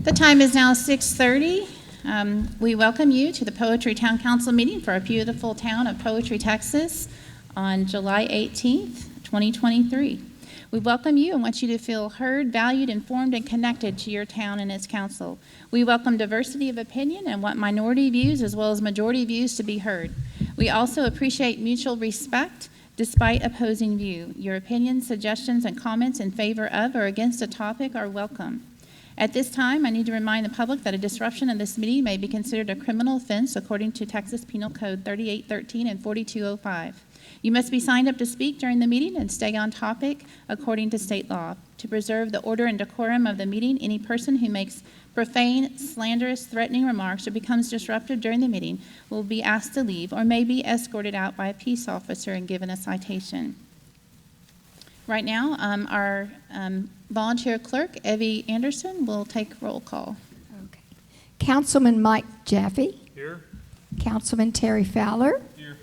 The time is now 6:30. We welcome you to the Poetry Town Council meeting for our beautiful town of Poetry, Texas on July 18th, 2023. We welcome you and want you to feel heard, valued, informed, and connected to your town and its council. We welcome diversity of opinion and want minority views as well as majority views to be heard. We also appreciate mutual respect despite opposing view. Your opinions, suggestions, and comments in favor of or against a topic are welcome. At this time, I need to remind the public that a disruption of this meeting may be considered a criminal offense according to Texas Penal Code 3813 and 4205. You must be signed up to speak during the meeting and stay on topic according to state law. To preserve the order and decorum of the meeting, any person who makes profane, slanderous, threatening remarks or becomes disruptive during the meeting will be asked to leave or may be escorted out by a peace officer and given a citation. Right now, our volunteer clerk, Evie Anderson, will take roll call. Okay. Councilman Mike Jaffe. Here. Councilman Terry Fowler. Here.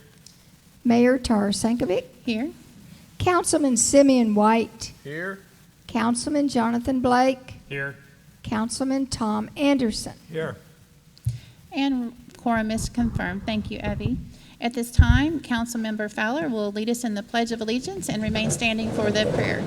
Mayor Tara Sankovic. Here. Councilman Simeon White. Here. Councilman Jonathan Blake. Here. Councilman Tom Anderson. Here. And quorum is confirmed. Thank you, Evie. At this time, Councilmember Fowler will lead us in the Pledge of Allegiance and remain standing for the prayer.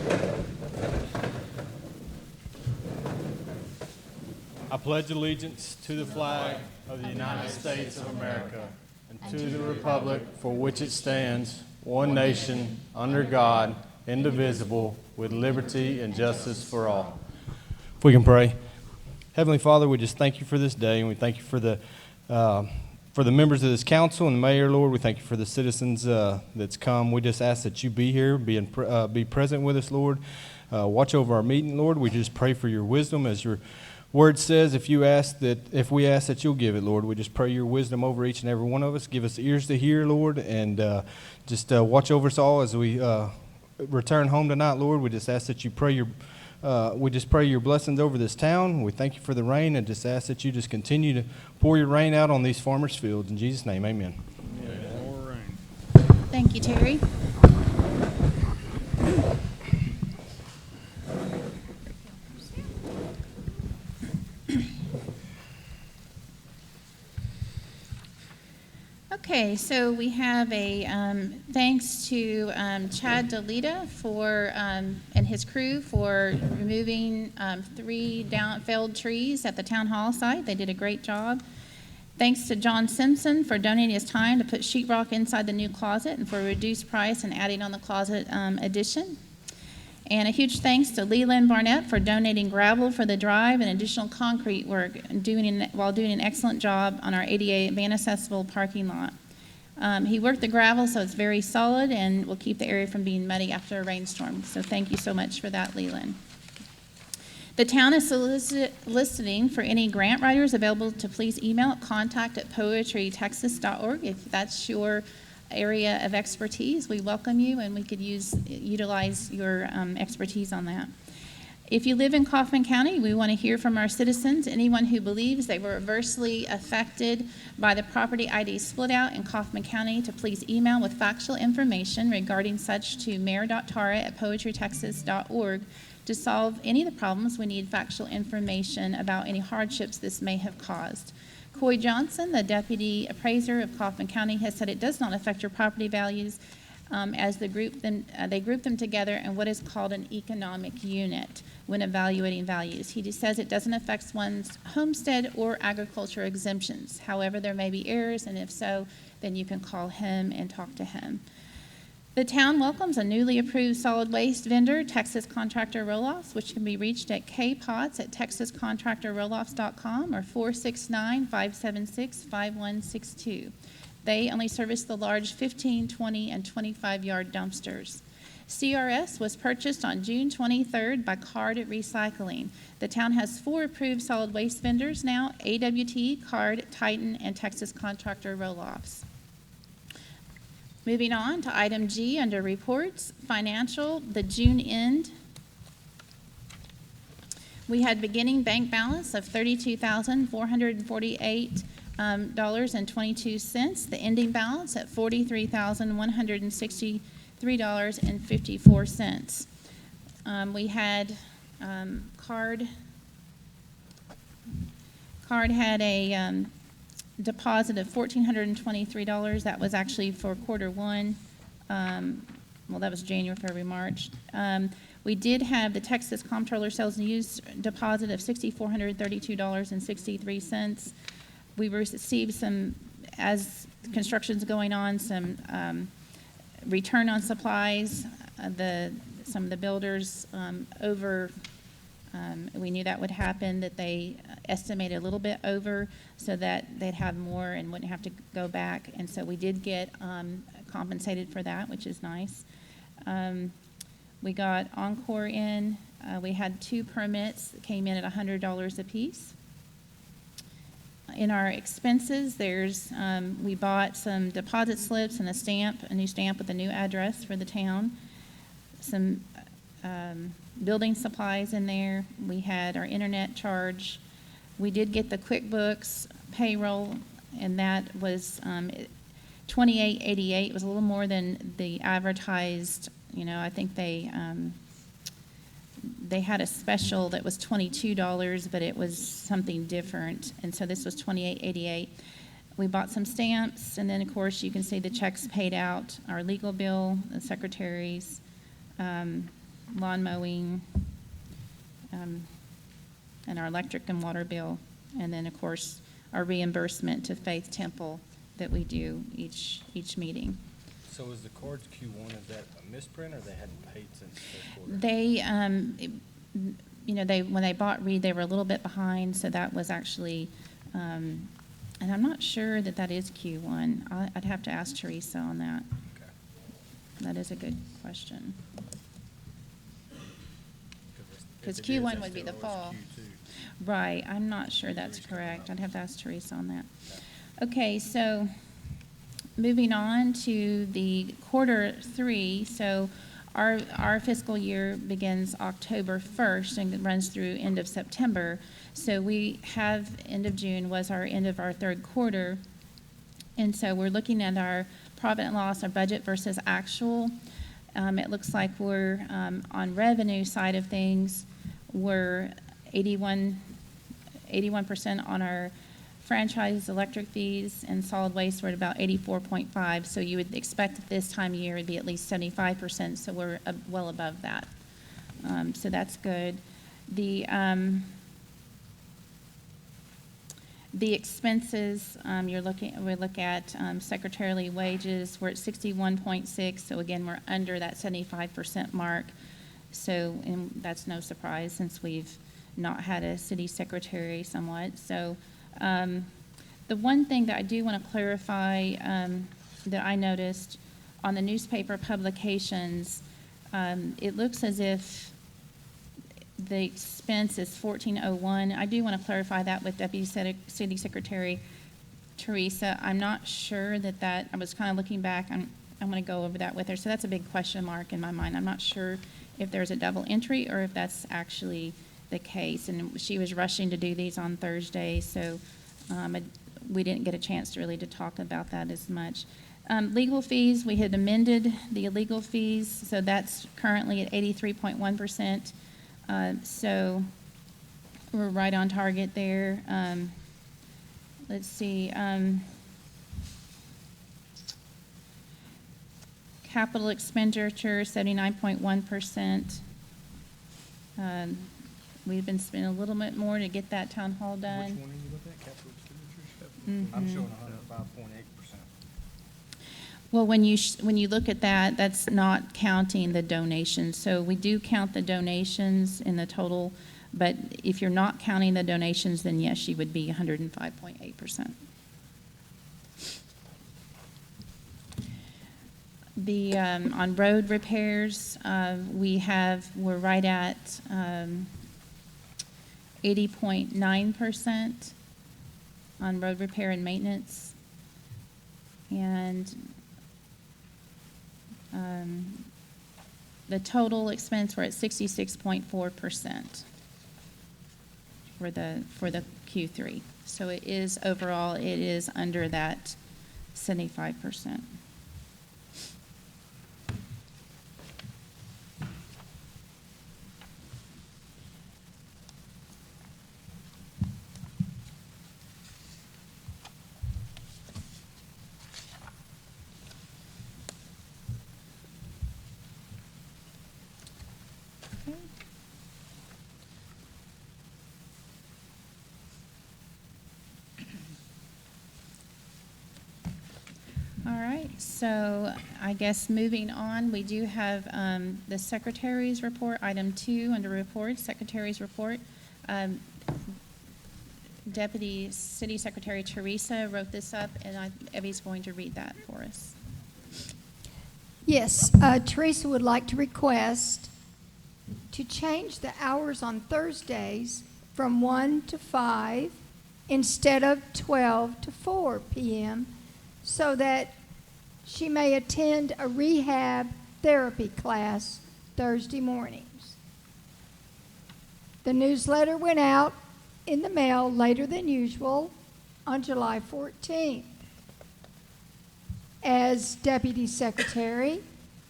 I pledge allegiance to the flag of the United States of America and to the republic for which it stands, one nation, under God, indivisible, with liberty and justice for all. If we can pray. Heavenly Father, we just thank you for this day, and we thank you for the members of this council and the mayor, Lord. We thank you for the citizens that's come. We just ask that you be here, be present with us, Lord. Watch over our meeting, Lord. We just pray for your wisdom, as your word says. If we ask that you'll give it, Lord. We just pray your wisdom over each and every one of us. Give us ears to hear, Lord, and just watch over us all as we return home tonight, Lord. We just ask that you pray your blessings over this town. We thank you for the rain and just ask that you just continue to pour your rain out on these farmers' fields. In Jesus' name, amen. More rain. Thank you, Terry. Okay, so we have a thanks to Chad DeLita and his crew for removing 3 failed trees at the town hall site. They did a great job. Thanks to John Simpson for donating his time to put sheetrock inside the new closet and for a reduced price and adding on the closet addition. And a huge thanks to Leland Barnett for donating gravel for the drive and additional concrete work while doing an excellent job on our ADA van accessible parking lot. He worked the gravel so it's very solid and will keep the area from being muddy after a rainstorm. So thank you so much for that, Leland. The town is soliciting for any grant writers available to please email at contact@poetrytexas.org if that's your area of expertise. We welcome you, and we could utilize your expertise on that. If you live in Kaufman County, we want to hear from our citizens. Anyone who believes they were adversely affected by the property ID split out in Kaufman County to please email with factual information regarding such to mayor.tara@poetrytexas.org. To solve any of the problems, we need factual information about any hardships this may have caused. Coy Johnson, the deputy appraiser of Kaufman County, has said it does not affect your property values as they group them together in what is called an economic unit when evaluating values. He just says it doesn't affect one's homestead or agriculture exemptions. However, there may be errors, and if so, then you can call him and talk to him. The town welcomes a newly approved solid waste vendor, Texas Contractor Roll-Offs, which can be reached at kpots@texascontractorrolloffs.com or 469-576-5162. They only service the large 15, 20, and 25-yard dumpsters. CRS was purchased on June 23rd by Card Recycling. The town has 4 approved solid waste vendors now: AWT, Card, Titan, and Texas Contractor Roll-Offs. Moving on to item G under reports, financial, the June end. We had beginning bank balance of $32,448.22. The ending balance at $43,163.54. We had card card had a deposit of $1,423. That was actually for quarter one. Well, that was January, February, March. We did have the Texas Comptroller Sales and Use deposit of $6,432.63. We received some, as construction's going on, some return on supplies. Some of the builders we knew that would happen, that they estimated a little bit over so that they'd have more and wouldn't have to go back. And so we did get compensated for that, which is nice. We got Encore in. We had 2 permits that came in at $100 apiece. In our expenses, we bought some deposit slips and a new stamp with a new address for the town. Some building supplies in there. We had our internet charge. We did get the QuickBooks payroll, and that was $28.88. It was a little more than the advertised. I think they had a special that was $22, but it was something different, and so this was $28.88. We bought some stamps, and then of course you can see the checks paid out, our legal bill, the secretaries, lawn mowing, and our electric and water bill, and then of course our reimbursement to Faith Temple that we do each meeting. So is the cards Q1, is that a misprint, or they hadn't paid since the quarter? They, when they bought Reed, they were a little bit behind, so that was actually, and I'm not sure that is Q1. I'd have to ask Teresa on that. Okay. That is a good question. Because If it is, Q1 that's would be the still fall. Q2. Right, I'm not sure that's correct. I'd have to ask Teresa on that. Okay. Okay, so moving on to the quarter 3. So our fiscal year begins October 1st and runs through end of September. So we have end of June was our end of our third quarter. And so we're looking at our profit and loss, our budget versus actual. It looks like we're on revenue side of things, we're 81% on our franchise electric fees, and solid waste we're at about 84.5. So you would expect at this time of year it'd be at least 75%. So we're well above that. So that's good. The expenses we look at secretarial wages. We're at 61.6. So again, we're under that 75% mark. So and that's no surprise since we've not had a city secretary somewhat. So the one thing that I do want to clarify that I noticed on the newspaper publications, it looks as if the expense is $1401. I do want to clarify that with Deputy City Secretary Teresa. I'm not sure that I was kind of looking back. I'm going to go over that with her. So that's a big question mark in my mind. I'm not sure if there's a double entry or if that's actually the case. And she was rushing to do these on Thursday, so we didn't get a chance to talk about that as much. Legal fees, we had amended the legal fees, so that's currently at 83.1%. So we're right on target there. Let's see. Capital expenditure, 79.1%. We've been spending a little bit more to get that town hall done. Which one are you looking at, capital expenditures? Mm-hmm. I'm showing 105.8%. Well, when you look at that, that's not counting the donations. So we do count the donations in the total, but if you're not counting the donations, then yes, you would be 105.8%. The on road repairs, we're right at 80.9% on road repair and maintenance, and the total expense, we're at 66.4% for the Q3. So it is overall, it is under that 75%. Okay. All right, so I guess moving on, we do have the Secretary's report, item 2 under reports, Secretary's report. Um, Deputy City Secretary Teresa wrote this up, and Evie's going to read that for us. Yes, Teresa would like to request to change the hours on Thursdays from 1 to 5 instead of 12 to 4 p.m. so that she may attend a rehab therapy class Thursday mornings. The newsletter went out in the mail later than usual on July 14th. As Deputy Secretary,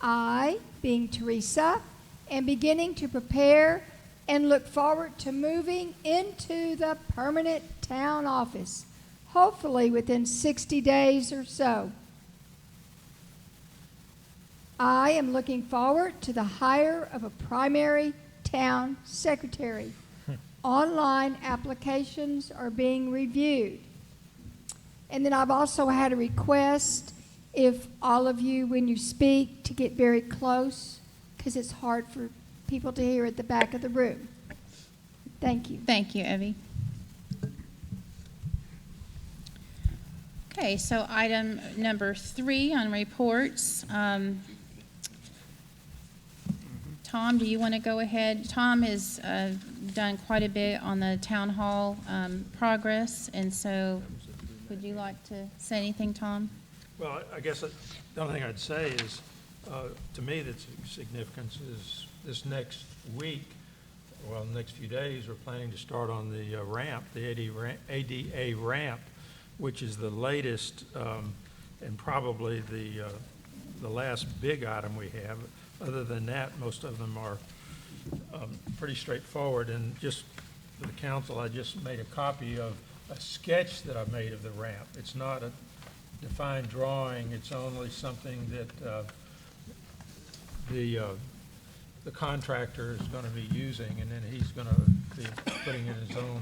I, being Teresa, am beginning to prepare and look forward to moving into the permanent town office, hopefully within 60 days or so. I am looking forward to the hire of a primary town secretary. Online applications are being reviewed. And then I've also had a request, if all of you, when you speak, to get very close, because it's hard for people to hear at the back of the room. Thank you. Thank you, Evie. Okay, so item number 3 on reports. Tom, do you want to go ahead? Tom has done quite a bit on the town hall progress, and so would you like to say anything, Tom? Well, I guess the only thing I'd say is, to me, that's significance is this next week, well, the next few days, we're planning to start on the ramp, the ADA ramp, which is the latest and probably the last big item we have. Other than that, most of them are pretty straightforward. And just for the council, I just made a copy of a sketch that I made of the ramp. It's not a defined drawing. It's only something that the contractor is going to be using, and then he's going to be putting in his own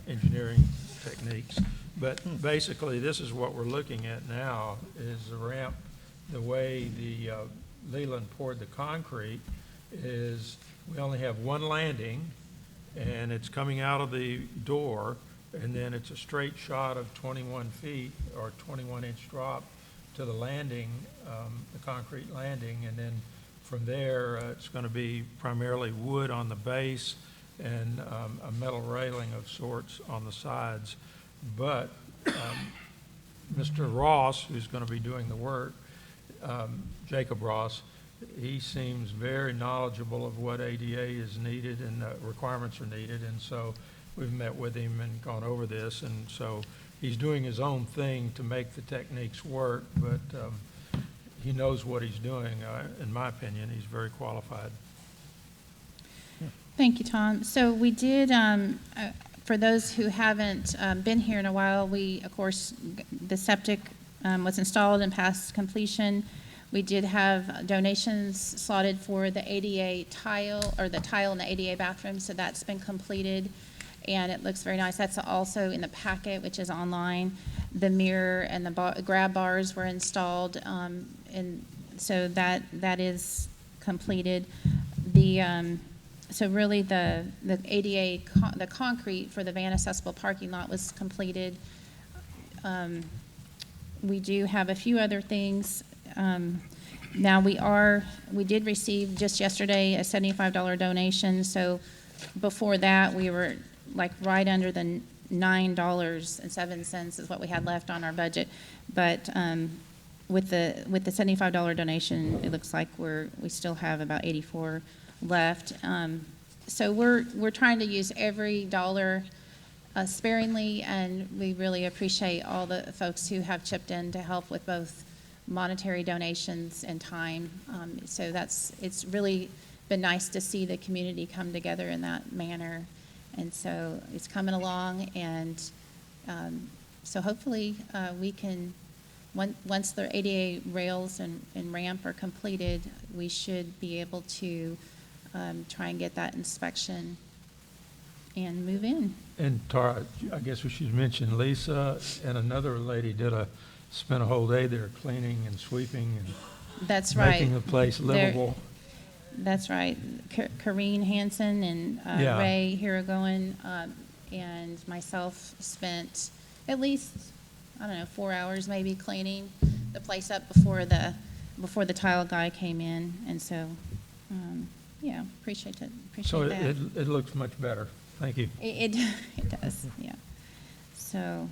engineering techniques. But basically, this is what we're looking at now, is the ramp, the way the Leland poured the concrete is we only have one landing, and it's coming out of the door, and then it's a straight shot of 21 feet or 21-inch drop to the landing, the concrete landing, and then from there it's going to be primarily wood on the base and a metal railing of sorts on the sides. But Mr. Ross, who's going to be doing the work, Jacob Ross, he seems very knowledgeable of what ADA is needed and requirements are needed, and so we've met with him and gone over this, and so he's doing his own thing to make the techniques work, but he knows what he's doing. In my opinion, he's very qualified. Thank you, Tom. So we did, for those who haven't been here in a while, we, of course, the septic was installed and passed completion. We did have donations slotted for the ADA tile, or the tile in the ADA bathroom, so that's been completed, and it looks very nice. That's also in the packet, which is online. The mirror and the grab bars were installed, and so that is completed. So really the ADA, the concrete for the van accessible parking lot was completed. We do have a few other things. Now we did receive just yesterday a $75 donation. So before that we were like right under the $9.07 is what we had left on our budget. But with the $75 donation, it looks like we still have about 84 left. So we're trying to use every dollar sparingly, and we really appreciate all the folks who have chipped in to help with both monetary donations and time. So it's really been nice to see the community come together in that manner, and so it's coming along, and so hopefully we can, once the ADA rails and ramp are completed, we should be able to try and get that inspection and move in. And Tara, I guess we should mention Lisa and another lady spent a whole day there cleaning and sweeping and That's right. making the place They're- livable. That's right. Kareen Hansen and Yeah. Ray Hiragoyen and myself spent at least, 4 hours maybe cleaning the place up before the tile guy came in. And so, yeah, appreciate it. So Appreciate that. it looks much better. Thank you. It does, yeah. So,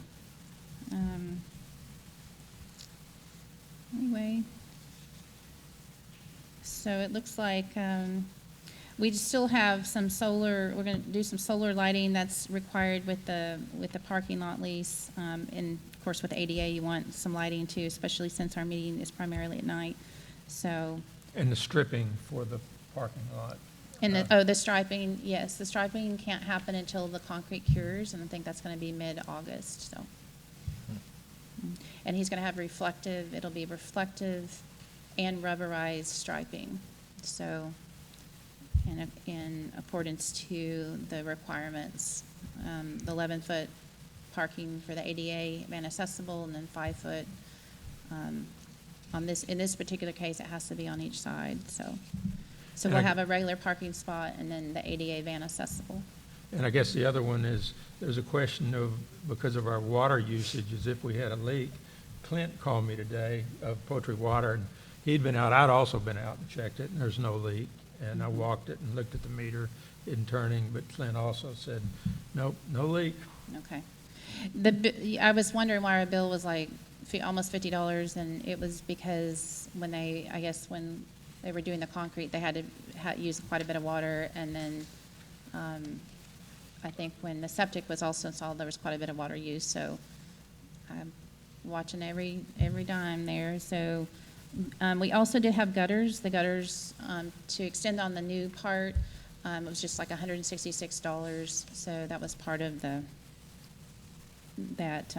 anyway, so it looks like we still have some solar, we're going to do some solar lighting that's required with the parking lot lease. And of course, with ADA, you want some lighting too, especially since our meeting is primarily at night. So, And the stripping for the parking lot. and the striping, yes, the striping can't happen until the concrete cures, and I think that's going to be mid-August, so. And he's going to have it'll be reflective and rubberized striping, so, in accordance to the requirements, the 11-foot parking for the ADA and accessible, and then 5-foot, in this particular case, it has to be on each side, so. So we'll have a regular parking spot and then the ADA van accessible. And I guess the other one is, there's a question of, because of our water usage, is if we had a leak. Clint called me today of Poetry Water, and he'd been out, I'd also been out and checked it, and there's no leak. And I walked it and looked at the meter, in turning, but Clint also said, nope, no leak. Okay. I was wondering why our bill was like almost $50, and it was because when they were doing the concrete, they had to use quite a bit of water, and then I think when the septic was also installed, there was quite a bit of water used, so I'm watching every dime there. So we also did have gutters. The gutters, to extend on the new part, it was just like $166, so that was part of that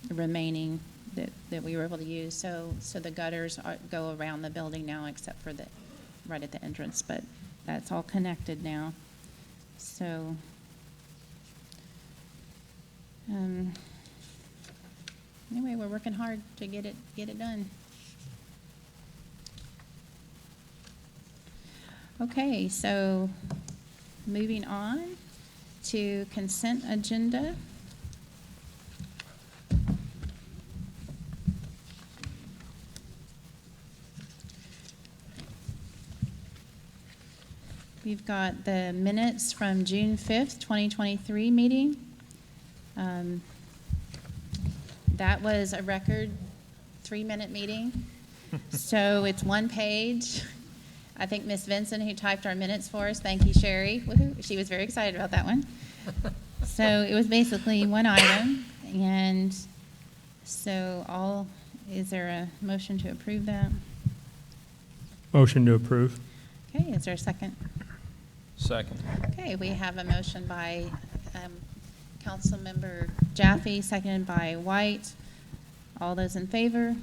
remaining that we were able to use. So the gutters go around the building now, except for right at the entrance, but that's all connected now. So, anyway, we're working hard to get it done. Okay, so moving on to consent agenda. We've got the minutes from June 5th, 2023 meeting. That was a record 3-minute meeting. So it's one page. I think Miss Vincent, who typed our minutes for us, thank you, Sherry. Woohoo. She was very excited about that one. So it was basically one item. And so is there a motion to approve that? Motion to approve. Okay, is there a second? Second. Okay, we have a motion by Councilmember Jaffe, seconded by White. All those in favor?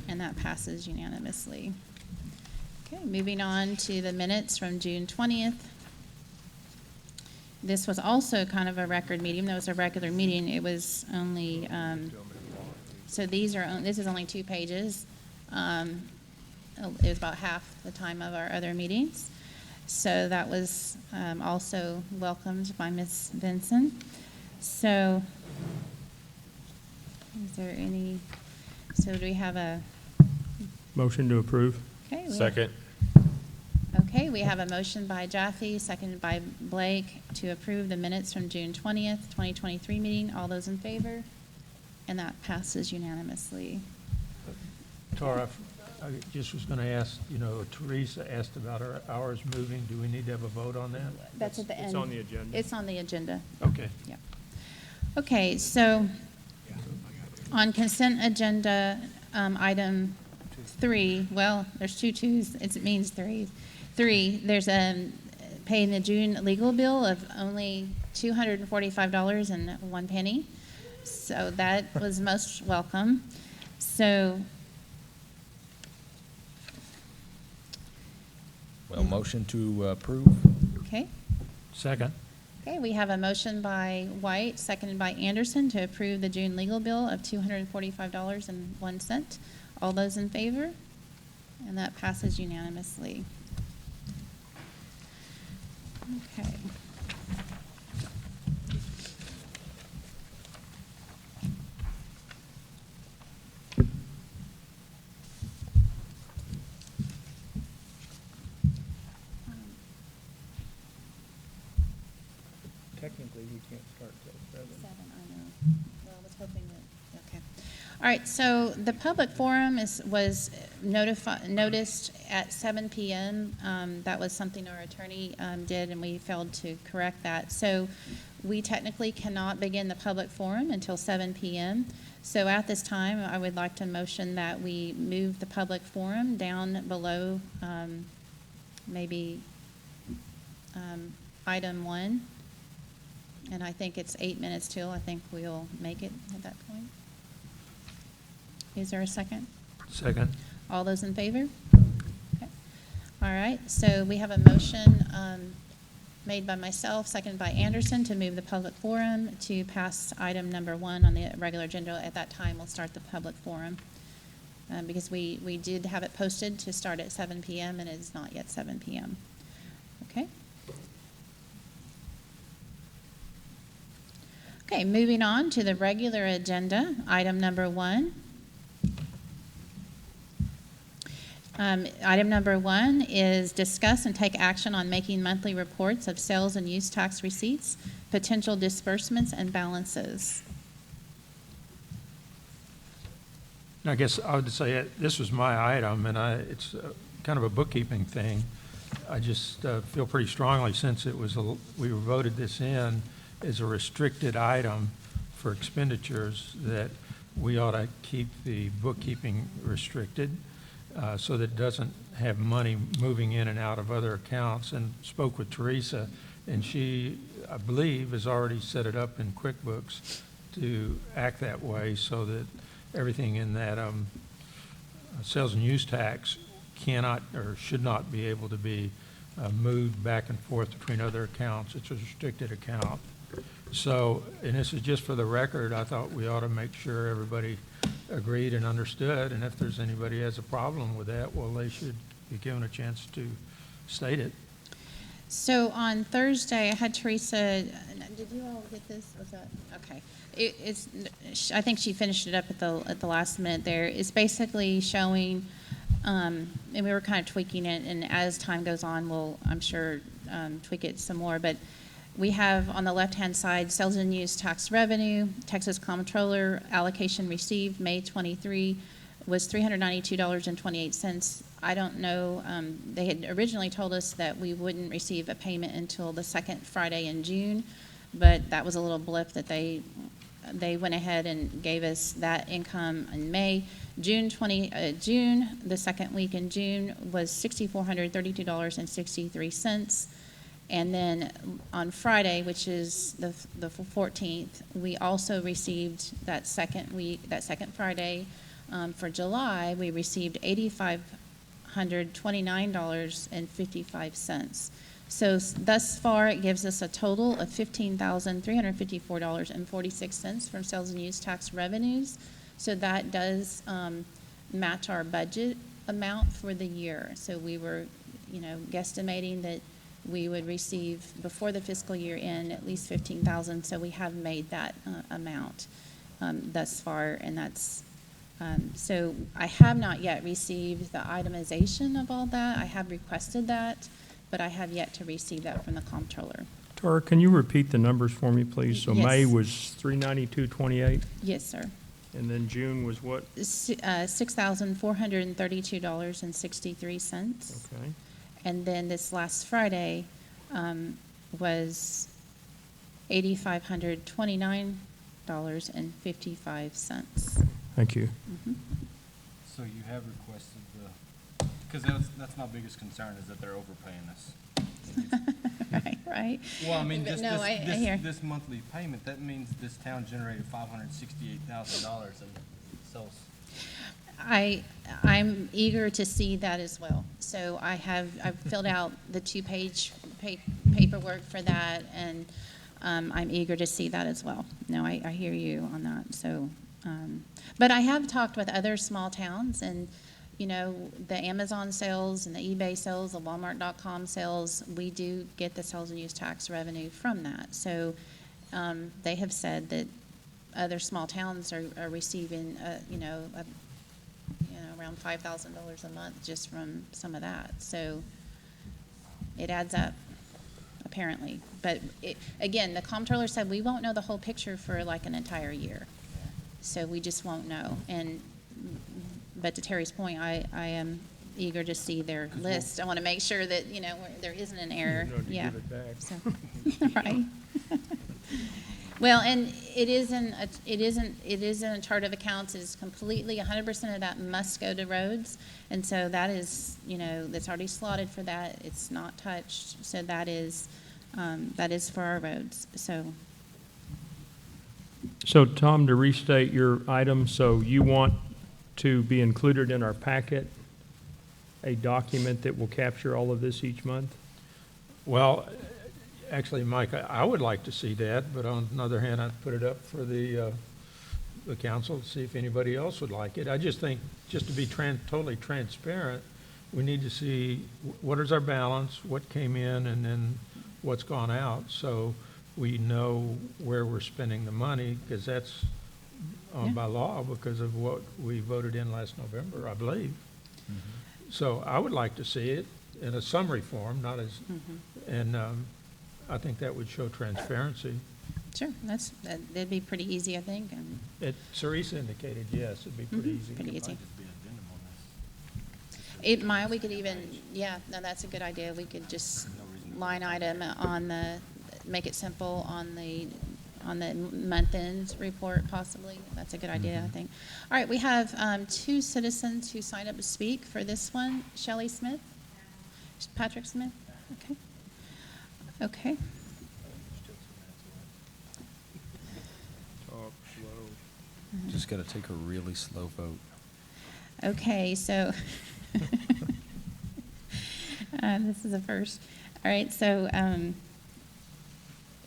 And that passes unanimously. Okay, moving on to the minutes from June 20th. This was also kind of a record meeting. That was a regular meeting. It was only, so this is only 2 pages. It was about half the time of our other meetings. So that was also welcomed by Ms. Vinson. So is there so do we have a? Motion to approve. Okay. Second. Okay, we have a motion by Jaffe, seconded by Blake, to approve the minutes from June 20th, 2023 meeting. All those in favor? And that passes unanimously. Tara, I just was going to ask, Teresa asked about our hours moving. Do we need to have a vote on that? That's at the end. It's on the agenda. It's on the agenda. Okay. Yeah. Okay, so on consent agenda, item 3, well, there's 2 twos, it means 3. 3, there's paying the June legal bill of only $245.01. So that was most welcome. So Well, motion to approve. Okay. Second. Okay, we have a motion by White, seconded by Anderson, to approve the June legal bill of $245.01. All those in favor? And that passes unanimously. Okay. Technically, we can't start till 7. I know. Well, I was hoping that, okay. All right, so the public forum was noticed at 7 PM. That was something our attorney did, and we failed to correct that. So we technically cannot begin the public forum until 7 PM. So at this time, I would like to motion that we move the public forum down below maybe item 1. And I think it's 8 minutes till. I think we'll make it at that point. Is there a second? Second. All those in favor? Okay. All right, so we have a motion made by myself, seconded by Anderson, to move the public forum to pass item number 1 on the regular agenda. At that time, we'll start the public forum. Because we did have it posted to start at 7 PM, and it is not yet 7 PM. Okay? Okay, moving on to the regular agenda, item number 1. Item number 1 is discuss and take action on making monthly reports of sales and use tax receipts, potential disbursements, and balances. I guess I would say this was my item, and it's kind of a bookkeeping thing. I just feel pretty strongly, since we voted this in as a restricted item for expenditures, that we ought to keep the bookkeeping restricted so that it doesn't have money moving in and out of other accounts. And spoke with Teresa, and she, I believe, has already set it up in QuickBooks to act that way, so that everything in that sales and use tax cannot or should not be able to be moved back and forth between other accounts. It's a restricted account. So, and this is just for the record, I thought we ought to make sure everybody agreed and understood, and if there's anybody has a problem with that, well, they should be given a chance to state it. So on Thursday, I had Teresa, did you all get this? Was that, okay. I think she finished it up at the last minute there. It's basically showing, and we were kind of tweaking it, and as time goes on, we'll, I'm sure, tweak it some more, but we have on the left-hand side, sales and use tax revenue, Texas Comptroller allocation received May 23 was $392.28. I don't know, they had originally told us that we wouldn't receive a payment until the second Friday in June, but that was a little blip that they went ahead and gave us that income in May. June, the second week in June was $6,432.63. And then on Friday, which is the 14th, we also received that second Friday for July, we received $8,529.55. So thus far, it gives us a total of $15,354.46 from sales and use tax revenues. So that does match our budget amount for the year. So we were, guesstimating that we would receive before the fiscal year end at least $15,000. So we have made that amount thus far, and that's so I have not yet received the itemization of all that. I have requested that, but I have yet to receive that from the comptroller. Tara, can you repeat the numbers for me, please? So Yes. May was $392.28, Yes, sir. and then June was what? $6,432.63. Okay. And then this last Friday was $8,529.55. Thank you. So you have requested because that's my biggest concern is that they're overpaying us. Right. Well, I mean, But just no, I hear. this monthly payment, that means this town generated $568,000 in sales. I'm eager to see that as well. So I've filled out the 2-page paperwork for that, and I'm eager to see that as well. No, I hear you on that. So, but I have talked with other small towns, and you know, the Amazon sales and the eBay sales, the Walmart.com sales, we do get the sales and use tax revenue from that. So they have said that other small towns are receiving, around $5,000 a month just from some of that. So it adds up, apparently. But again, the comptroller said we won't know the whole picture for like an entire year. So we just won't know. But to Terry's point, I am eager to see their list. I want to make sure that, there isn't an error. You know, to Yeah. give it back. So, right. Well, and it isn't a chart of accounts. It is completely 100% of that must go to roads, and so that is, that's already slotted for that. It's not touched, so that is for our roads. So Tom, to restate your item, so you want to be included in our packet, a document that will capture all of this each month? Well, actually, Mike, I would like to see that, but on the other hand, I'd put it up for the council to see if anybody else would like it. I just think, just to be totally transparent, we need to see what is our balance, what came in, and then what's gone out, so we know where we're spending the money, because that's by law because of what we voted in last November, I believe. Mm-hmm. So I would like to see it in a summary form, not as, and I think that would show transparency. Sure, that'd be pretty easy, I think. Cerise indicated, yes, it'd be pretty easy. Pretty easy. Might just be an addendum on this. We could even, no, that's a good idea. We could just line item make it simple on the month-end report, possibly. That's a good idea, I think. All right, we have 2 citizens who signed up to speak for this one. Shelley Smith? Patrick Smith? Okay. Talk slow. Just got to take a really slow vote. Okay, so this is a first. All right, so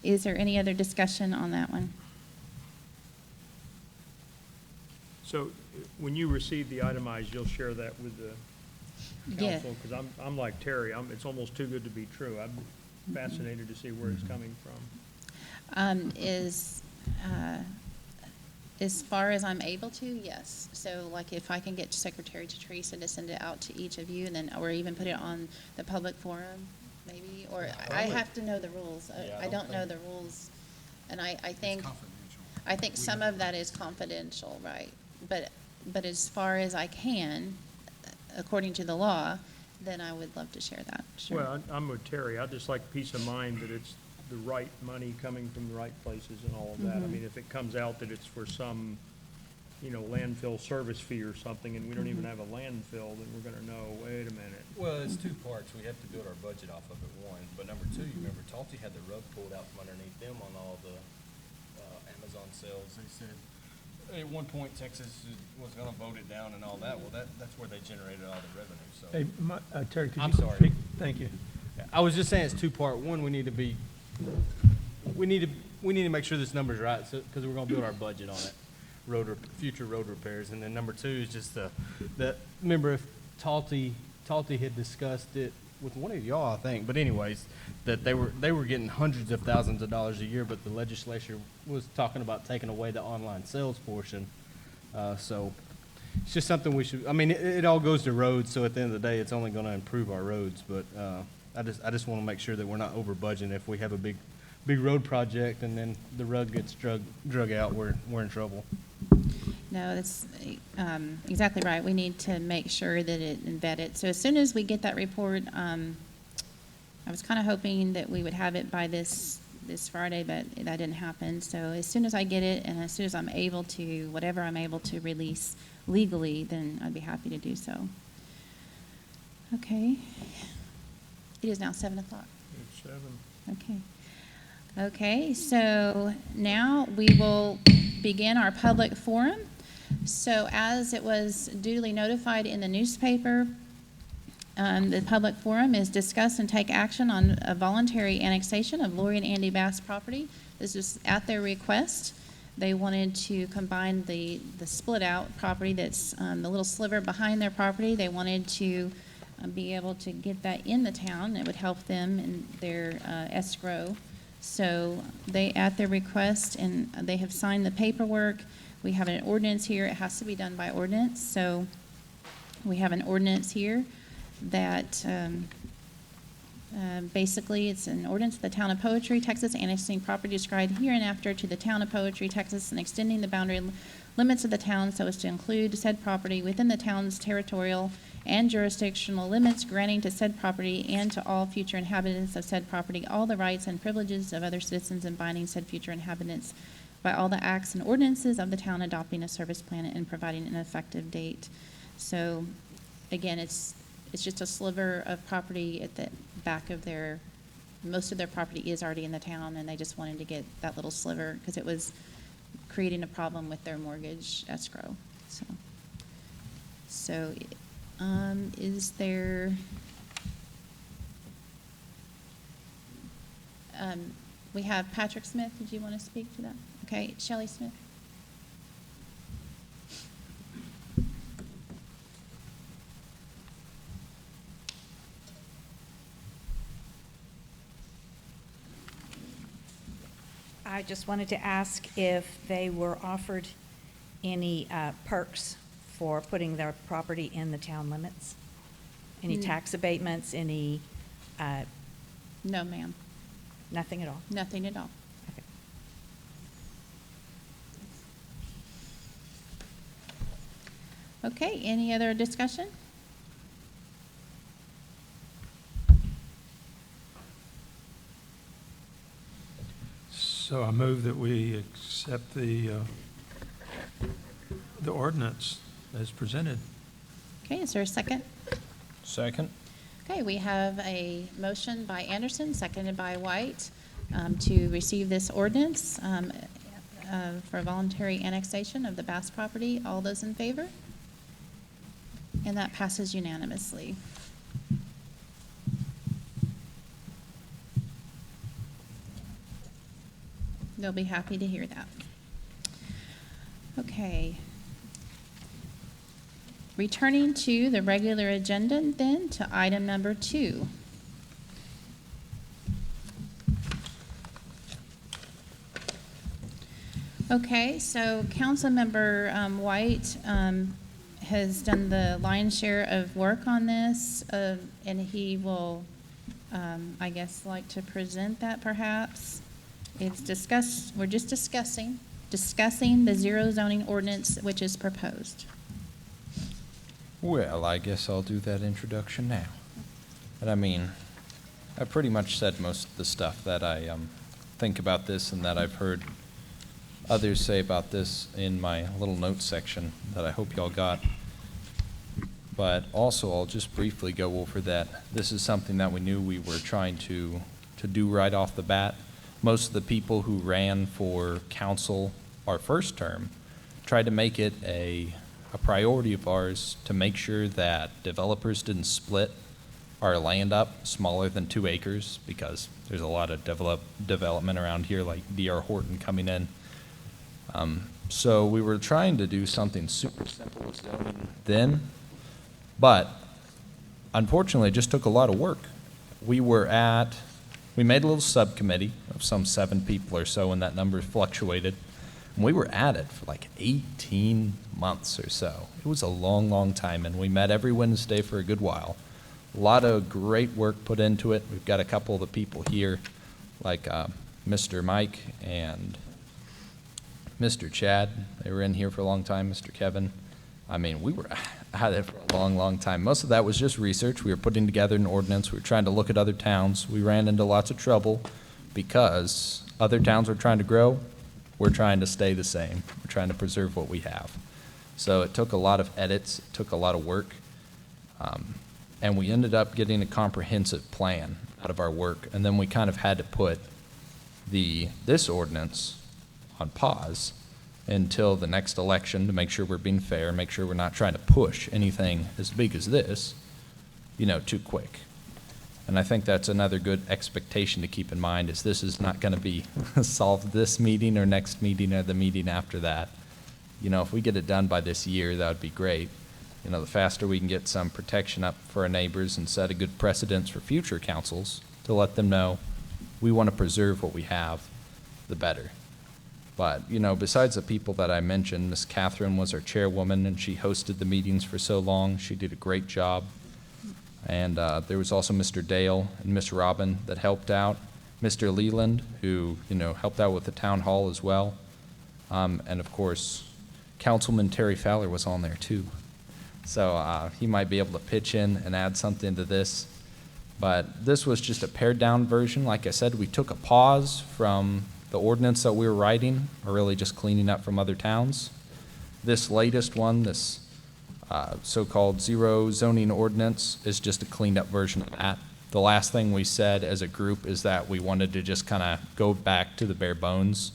is there any other discussion on that one? So when you receive the itemized, you'll share that with the Yeah. council? Because I'm like Terry, it's almost too good to be true. I'm fascinated to see where it's coming from. As far as I'm able to, yes. So like if I can get Secretary Teresa to send it out to each of you, and then, or even put it on the public forum, maybe, or I have to know the rules. I don't know the rules, and I think some of that is confidential, right? But as far as I can, according to the law, then I would love to share that. Sure. Well, I'm with Terry. I'd just like peace of mind that it's the right money coming from the right places and all of that. I mean, if it comes out that it's for some, landfill service fee or something, and we don't even have a landfill, then we're gonna know, wait a minute. Well, it's 2 parts. We have to build our budget off of it, one. But number 2, you remember Talty had the rug pulled out from underneath them on all the Amazon sales. They said at one point Texas was going to vote it down and all that. Well, that's where they generated all the revenue. So. Hey, Terry, could you I'm sorry. speak? Thank you. I was just saying it's 2-part. One, we need to make sure this number's right, because we're going to build our budget on it, future road repairs. And then number 2 is just remember if Talty had discussed it with one of y'all, I think. But anyways, that they were getting hundreds of thousands of dollars a year, but the legislature was talking about taking away the online sales portion. So it's just something we should. I mean, it all goes to roads. So at the end of the day, it's only going to improve our roads. But I just want to make sure that we're not over budgeting. If we have a big road project and then the rug gets drug out, we're in trouble. No, that's exactly right. We need to make sure that it embedded. So as soon as we get that report, I was kind of hoping that we would have it by this Friday, but that didn't happen. So as soon as I get it, and as soon as I'm able to, whatever I'm able to release legally, then I'd be happy to do so. Okay. It is now 7 o'clock. It's 7. Okay. Okay, so now we will begin our public forum. So as it was duly notified in the newspaper, the public forum is discuss and take action on a voluntary annexation of Lori and Andy Bass property. This is at their request. They wanted to combine the split-out property that's the little sliver behind their property. They wanted to be able to get that in the town. It would help them in their escrow. So they, at their request, and they have signed the paperwork. We have an ordinance here. It has to be done by ordinance. So we have an ordinance here that basically it's an ordinance of the town of Poetry, Texas, annexing property described hereinafter to the town of Poetry, Texas, and extending the boundary limits of the town so as to include said property within the town's territorial and jurisdictional limits, granting to said property and to all future inhabitants of said property all the rights and privileges of other citizens, and binding said future inhabitants by all the acts and ordinances of the town, adopting a service plan and providing an effective date. So again, it's just a sliver of property at the back of most of their property is already in the town, and they just wanted to get that little sliver because it was creating a problem with their mortgage escrow. So is there, we have Patrick Smith. Did you want to speak to that? Okay, Shelley Smith. I just wanted to ask if they were offered any perks for putting their property in the town limits? Any tax abatements, any, No, ma'am. nothing at all? Nothing at all. Okay. Okay, any other discussion? So I move that we accept the ordinance as presented. Okay, is there a second? Second. Okay, we have a motion by Anderson, seconded by White, to receive this ordinance for voluntary annexation of the Bass property. All those in favor? And that passes unanimously. They'll be happy to hear that. Okay. Returning to the regular agenda then, to item number 2. Okay, so Councilmember White has done the lion's share of work on this, and he will, I guess, like to present that perhaps. It's discussed, we're just discussing the zero zoning ordinance which is proposed. Well, I guess I'll do that introduction now. But I mean, I pretty much said most of the stuff that I think about this and that I've heard others say about this in my little notes section that I hope y'all got. But also, I'll just briefly go over that this is something that we knew we were trying to do right off the bat. Most of the people who ran for council our first term tried to make it a priority of ours to make sure that developers didn't split our land up smaller than 2 acres, because there's a lot of development around here, like D.R. Horton coming in. So we were trying to do something super simple with zoning then, but unfortunately it just took a lot of work. We made a little subcommittee of some 7 people or so, and that number fluctuated. And we were at it for like 18 months or so. It was a long, long time, and we met every Wednesday for a good while. A lot of great work put into it. We've got a couple of the people here, like Mr. Mike and Mr. Chad. They were in here for a long time, Mr. Kevin. I mean, we were at it for a long, long time. Most of that was just research. We were putting together an ordinance. We were trying to look at other towns. We ran into lots of trouble because other towns were trying to grow. We're trying to stay the same. We're trying to preserve what we have. So it took a lot of edits. It took a lot of work. And we ended up getting a comprehensive plan out of our work. And then we kind of had to put this ordinance on pause until the next election to make sure we're being fair, make sure we're not trying to push anything as big as this, too quick. And I think that's another good expectation to keep in mind, is this is not going to be solved this meeting or next meeting or the meeting after that. If we get it done by this year, that would be great. The faster we can get some protection up for our neighbors and set a good precedence for future councils to let them know we want to preserve what we have, the better. But, besides the people that I mentioned, Miss Catherine was our chairwoman, and she hosted the meetings for so long. She did a great job. And there was also Mr. Dale and Miss Robin that helped out. Mr. Leland, who, helped out with the town hall as well. And of course, Councilman Terry Fowler was on there too. So he might be able to pitch in and add something to this. But this was just a pared down version. Like I said, we took a pause from the ordinance that we were writing, or really just cleaning up from other towns. This latest one, this so-called zero zoning ordinance, is just a cleaned up version of that. The last thing we said as a group is that we wanted to just kind of go back to the bare bones.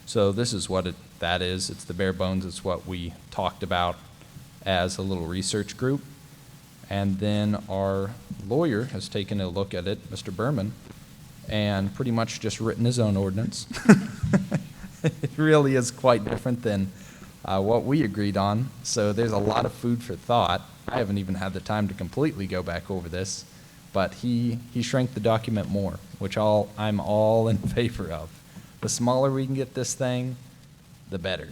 So this is what that is. It's the bare bones. It's what we talked about as a little research group. And then our lawyer has taken a look at it, Mr. Berman, and pretty much just written his own ordinance. It really is quite different than what we agreed on. So there's a lot of food for thought. I haven't even had the time to completely go back over this, but he shrank the document more, which I'm all in favor of. The smaller we can get this thing, the better.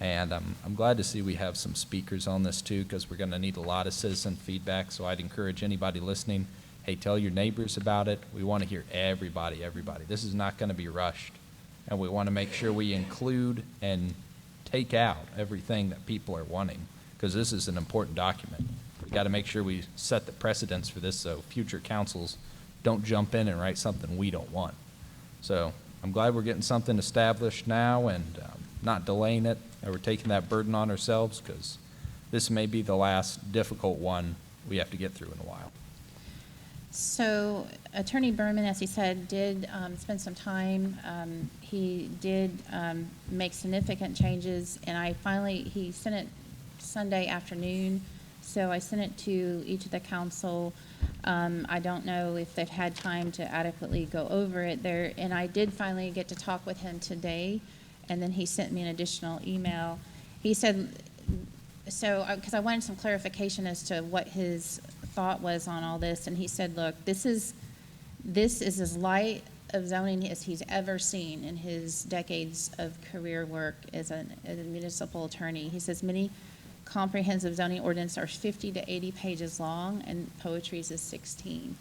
And I'm glad to see we have some speakers on this too, because we're going to need a lot of citizen feedback. So I'd encourage anybody listening, hey, tell your neighbors about it. We want to hear everybody. This is not going to be rushed. And we want to make sure we include and take out everything that people are wanting, because this is an important document. We got to make sure we set the precedence for this so future councils don't jump in and write something we don't want. So I'm glad we're getting something established now and not delaying it, and we're taking that burden on ourselves, because this may be the last difficult one we have to get through in a while. So Attorney Berman, as he said, did spend some time. He did make significant changes, and he sent it Sunday afternoon, so I sent it to each of the council. I don't know if they've had time to adequately go over it there, and I did finally get to talk with him today, and then he sent me an additional email. He said, because I wanted some clarification as to what his thought was on all this, and he said, look, this is as light of zoning as he's ever seen in his decades of career work as a municipal attorney. He says many comprehensive zoning ordinances are 50 to 80 pages long, and poetry's is 16.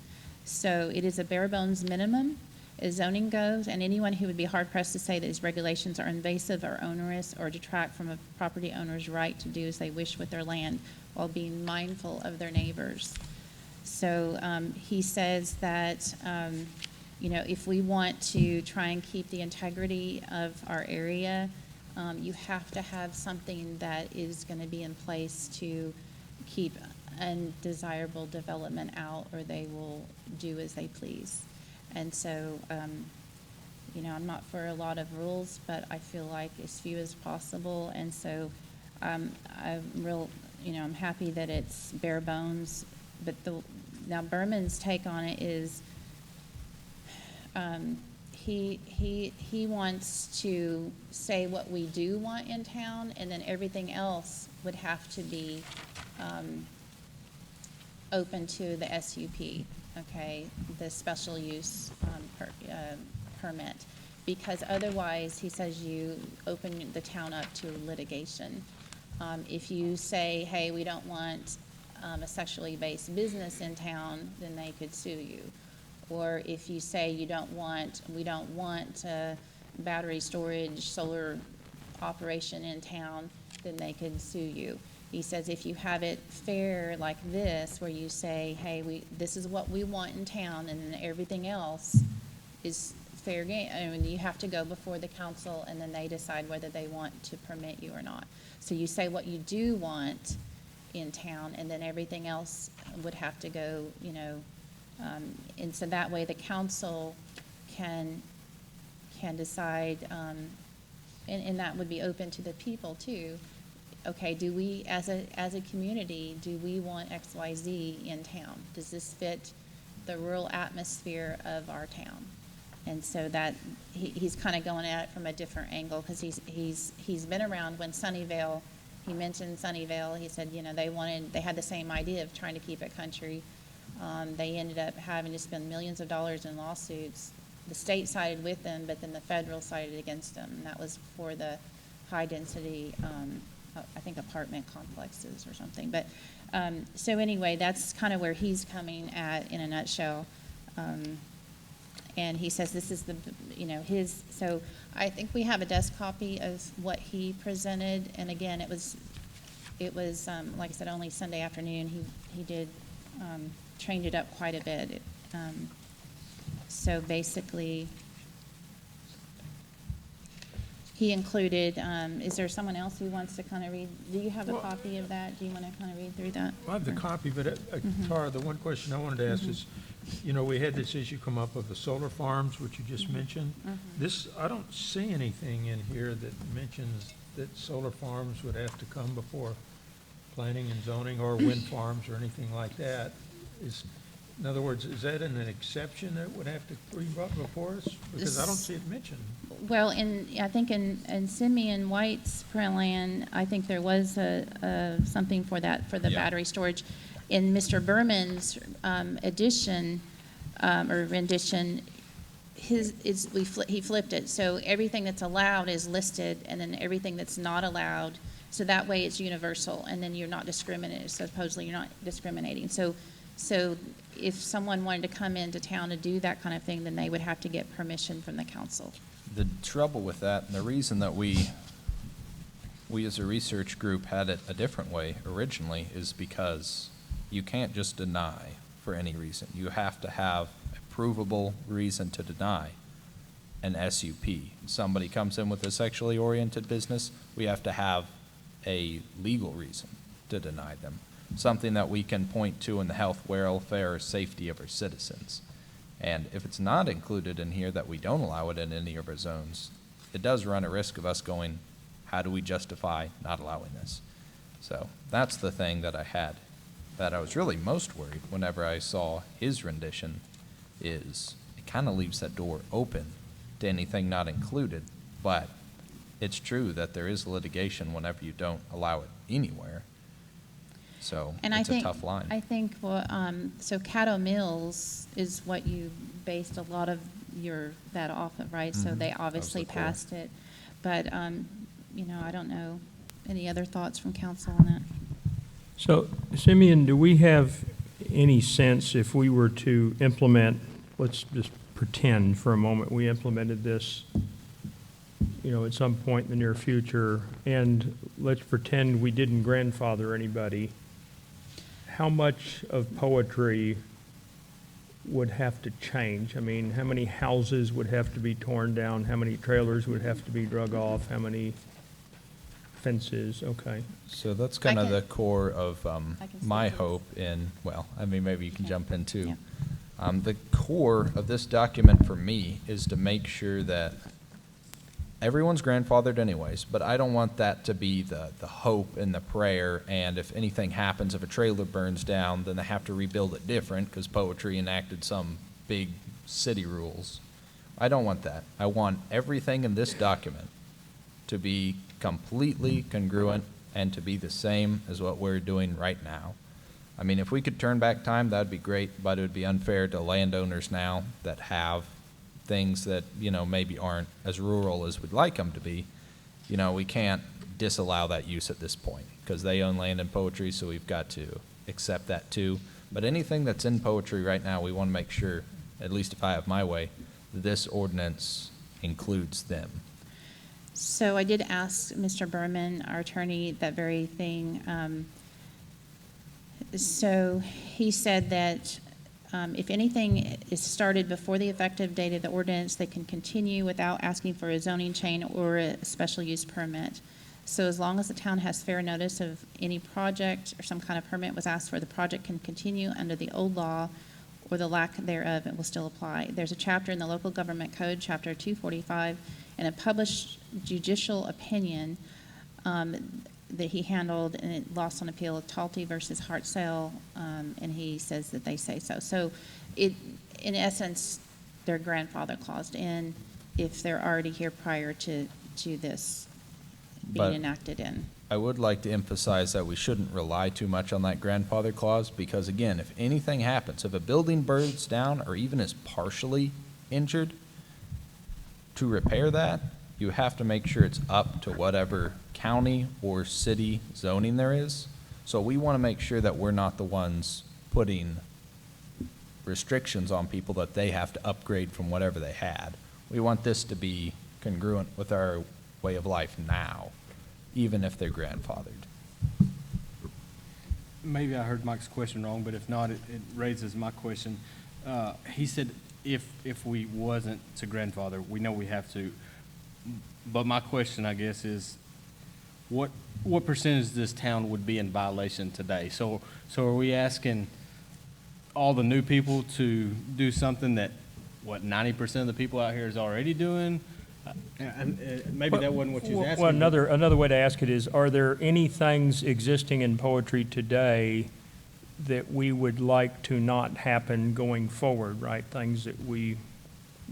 So it is a bare bones minimum as zoning goes, and anyone who would be hard pressed to say that these regulations are invasive or onerous or detract from a property owner's right to do as they wish with their land while being mindful of their neighbors. So he says that if we want to try and keep the integrity of our area, you have to have something that is going to be in place to keep undesirable development out, or they will do as they please. And so, I'm not for a lot of rules, but I feel like as few as possible. And so, I'm happy that it's bare bones. But now Berman's take on it is, he wants to say what we do want in town, and then everything else would have to be open to the SUP. Okay, the special use permit, because otherwise, he says, you open the town up to litigation. If you say, hey, we don't want a sexually based business in town, then they could sue you. Or if you say we don't want battery storage, solar operation in town, then they could sue you. He says if you have it fair like this, where you say, hey, this is what we want in town, and then everything else is fair game. I mean, you have to go before the council, and then they decide whether they want to permit you or not. So you say what you do want in town, and then everything else would have to go, and so that way the council can decide and that would be open to the people too. Okay, do we, as a community, do we want X, Y, Z in town? Does this fit the rural atmosphere of our town? And so that, he's kind of going at it from a different angle, because he's been around when Sunnyvale, he mentioned Sunnyvale, he said, you know, they had the same idea of trying to keep it country. They ended up having to spend millions of dollars in lawsuits. The state sided with them, but then the federal sided against them, and that was for the high-density, I think apartment complexes or something. But, so anyway, that's kind of where he's coming at in a nutshell. And he says this is the, you know, so I think we have a desk copy of what he presented, and again, it was, like I said, only Sunday afternoon. He did, change it up quite a bit. So basically, he included, is there someone else who wants to kind of read? Do you have a copy of that? Do you want to kind of read through that? I have the copy, but Tara, the one question I wanted to ask is, you know, we had this issue come up of the solar farms, which you just mentioned. This, I don't see anything in here that mentions that solar farms would have to come before planning and zoning, or wind farms or anything like that. In other words, is that an exception that would have to be brought before us? Because I don't see it mentioned. Well, I think in Simeon White's plan, I think there was something for that, for the battery storage. In Mr. Berman's addition, or rendition, he flipped it. So everything that's allowed is listed, and then everything that's not allowed, so that way it's universal, and then you're not discriminating, supposedly you're not discriminating. So if someone wanted to come into town to do that kind of thing, then they would have to get permission from the council. The trouble with that, and the reason that we as a research group had it a different way originally, is because you can't just deny for any reason. You have to have a provable reason to deny an SUP. Somebody comes in with a sexually oriented business, we have to have a legal reason to deny them. Something that we can point to in the health, welfare, or safety of our citizens. And if it's not included in here that we don't allow it in any of our zones, it does run a risk of us going, how do we justify not allowing this? So that's the thing that I had, that I was really most worried whenever I saw his rendition, is it kind of leaves that door open to anything not included, but it's true that there is litigation whenever you don't allow it anywhere. So And it's I think, a tough line. I think, so Caddo Mills is what you based a lot of that off of, right? So they obviously the core. passed it. But, you know, I don't know. Any other thoughts from council on that? So, Simeon, do we have any sense if we were to implement, let's just pretend for a moment we implemented this, you know, at some point in the near future, and let's pretend we didn't grandfather anybody, how much of poetry would have to change? I mean, how many houses would have to be torn down? How many trailers would have to be drug off? How many fences? Okay. So that's kind of can- the core of can my see this. hope in, well, I mean, maybe you can Yeah. jump in too. Yeah. The core of this document for me is to make sure that everyone's grandfathered anyways, but I don't want that to be the hope and the prayer, and if anything happens, if a trailer burns down, then they have to rebuild it different because poetry enacted some big city rules. I don't want that. I want everything in this document to be completely congruent and to be the same as what we're doing right now. I mean, if we could turn back time, that'd be great, but it would be unfair to landowners now that have things that, you know, maybe aren't as rural as we'd like them to be. You know, we can't disallow that use at this point because they own land and poetry, so we've got to accept that too. But anything that's in poetry right now, we want to make sure, at least if I have my way, this ordinance includes them. So I did ask Mr. Berman, our attorney, that very thing. So he said that if anything is started before the effective date of the ordinance, they can continue without asking for a zoning change or a special use permit. So as long as the town has fair notice of any project or some kind of permit was asked for, the project can continue under the old law or the lack thereof, it will still apply. There's a chapter in the Local Government Code, Chapter 245, and a published judicial opinion that he handled, and it lost on appeal, Talty versus Hartzell, and he says that they say so. So it, in essence, they're grandfather claused in if they're already here prior to this being But enacted in. I would like to emphasize that we shouldn't rely too much on that grandfather clause, because again, if anything happens, if a building burns down or even is partially injured, to repair that, you have to make sure it's up to whatever county or city zoning there is. So we want to make sure that we're not the ones putting restrictions on people that they have to upgrade from whatever they had. We want this to be congruent with our way of life now, even if they're grandfathered. Maybe I heard Mike's question wrong, but if not, it raises my question. He said if we wasn't to grandfather, we know we have to. But my question, I guess, is what percentage of this town would be in violation today? So are we asking all the new people to do something that, 90% of the people out here is already doing? Maybe that wasn't what you was asking. Well, another way to ask it is, are there any things existing in poetry today that we would like to not happen going forward, right? Things that we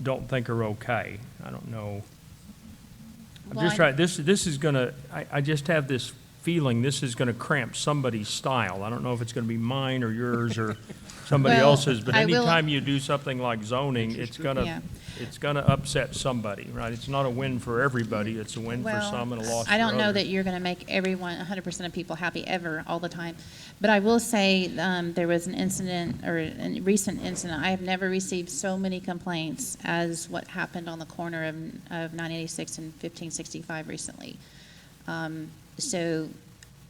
don't think are okay. I don't know. I'm just trying, this is gonna, I just have this feeling this is gonna cramp somebody's style. I don't know if it's gonna be mine or yours or somebody Well, else's, but I will- anytime you do something like zoning, it's Yeah. gonna upset somebody, right? It's not a win for everybody, it's a win for Well, some and a loss for I don't know others. that you're going to make everyone, 100% of people happy ever, all the time. But I will say, there was an incident, or a recent incident, I have never received so many complaints as what happened on the corner of 986 and 1565 recently. So,